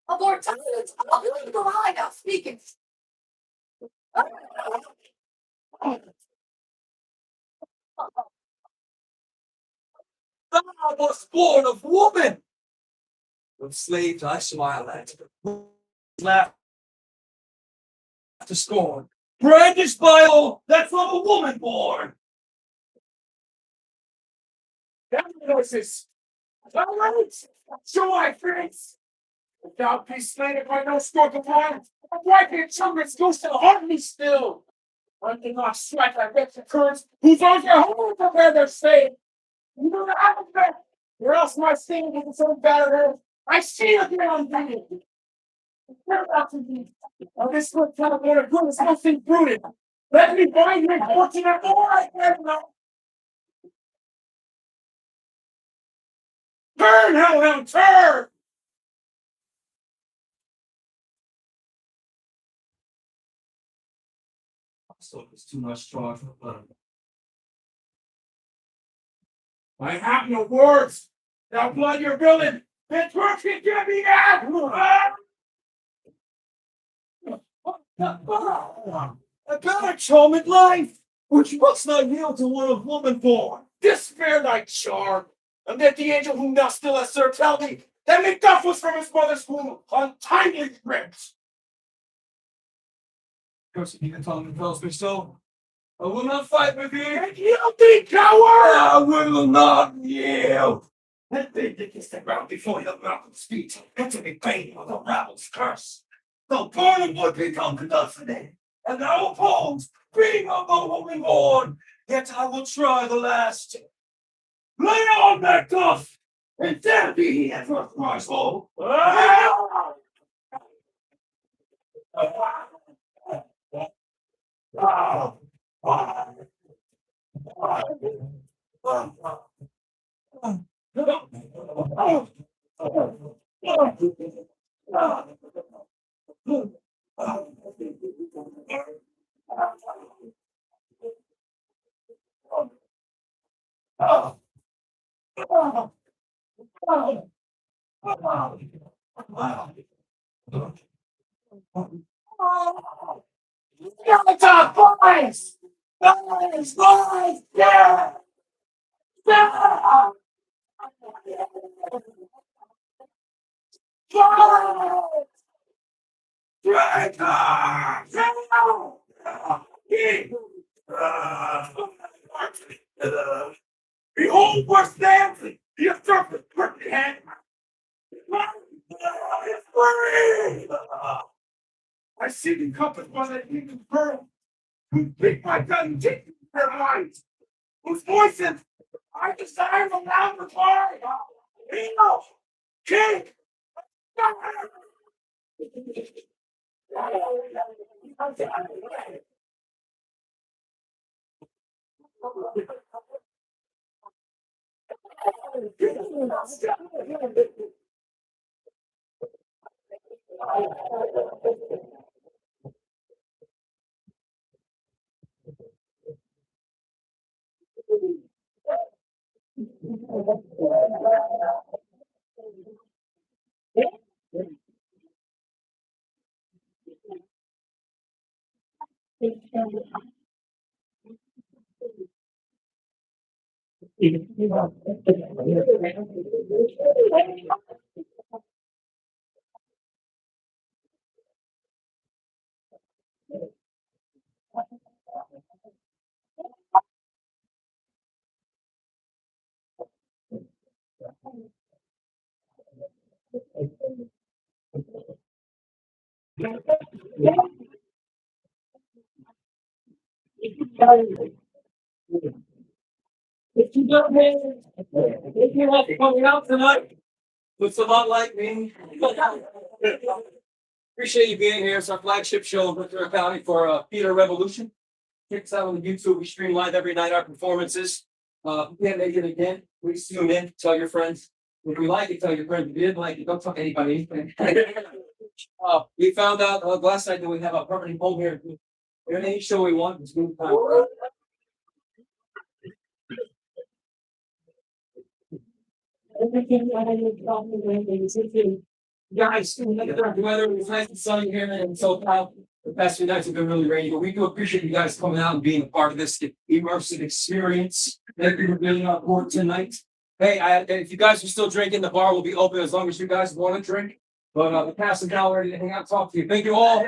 Of our silence, of the lie thou speakest. Thou wast born of woman! When slaves I smile at, laugh to scorn, brandished by all that's from a woman born. Diagnosis. All right. Show my friends. If thou be slain by no stroke of hand, why can't children's ghost to haunt me still? One cannot strike thy wretched currents, whose arms are wholly prepare their stay. You know the alphabet, or else my sting with its own battered. I see the ground beating. Care about to be. Now this good teleport of good is nothing prudent. Let me find your fortunate more I care not. Turn, hellhound, turn! So it's too much charge for blood. I have no words. Thou blood your villain. Ventura can get me out. A better charmed life, which must not yield to one of woman born. Despair thy charm, and let the angel whom thou still hast served tell thee that Macbeth was from his mother's womb untimely ripped. Cursed be the tongue that tells me so. I will not fight with thee. Yield thee, coward! I will not yield. Let thee kiss the ground before your mouth speaks, and to be pain with a rabble's curse. the burning would become the destiny, and our palms being of the holy Lord. Yet I will try the last. Lay on, Macbeth, and there be he at first my soul. Boys! Boys! Boys! Yeah! Yeah! Behold, what's dancing! The serpent perfect hand! It's free! I see the compass by that king's pearl, who pick my gun, take their eyes, whose voices I desire the loud reply. Hail! King! If you like coming out tonight, looks a lot like me. Appreciate you being here. It's our flagship show in Ventura County for Theater Revolution. Check us out on YouTube. We stream live every night our performances. If you can't make it again, please tune in. Tell your friends. If you like it, tell your friends. If you didn't like it, don't tell anybody anything. We found out last night that we have a permanent home here. Any show we want, it's good time. Guys, the weather was nice and sunny here and so proud. The past few nights have been really rainy, but we do appreciate you guys coming out and being a part of this immersive experience that we were really on board tonight. Hey, if you guys are still drinking, the bar will be open as long as you guys want to drink. But the cast is now ready to hang out and talk to you. Thank you all.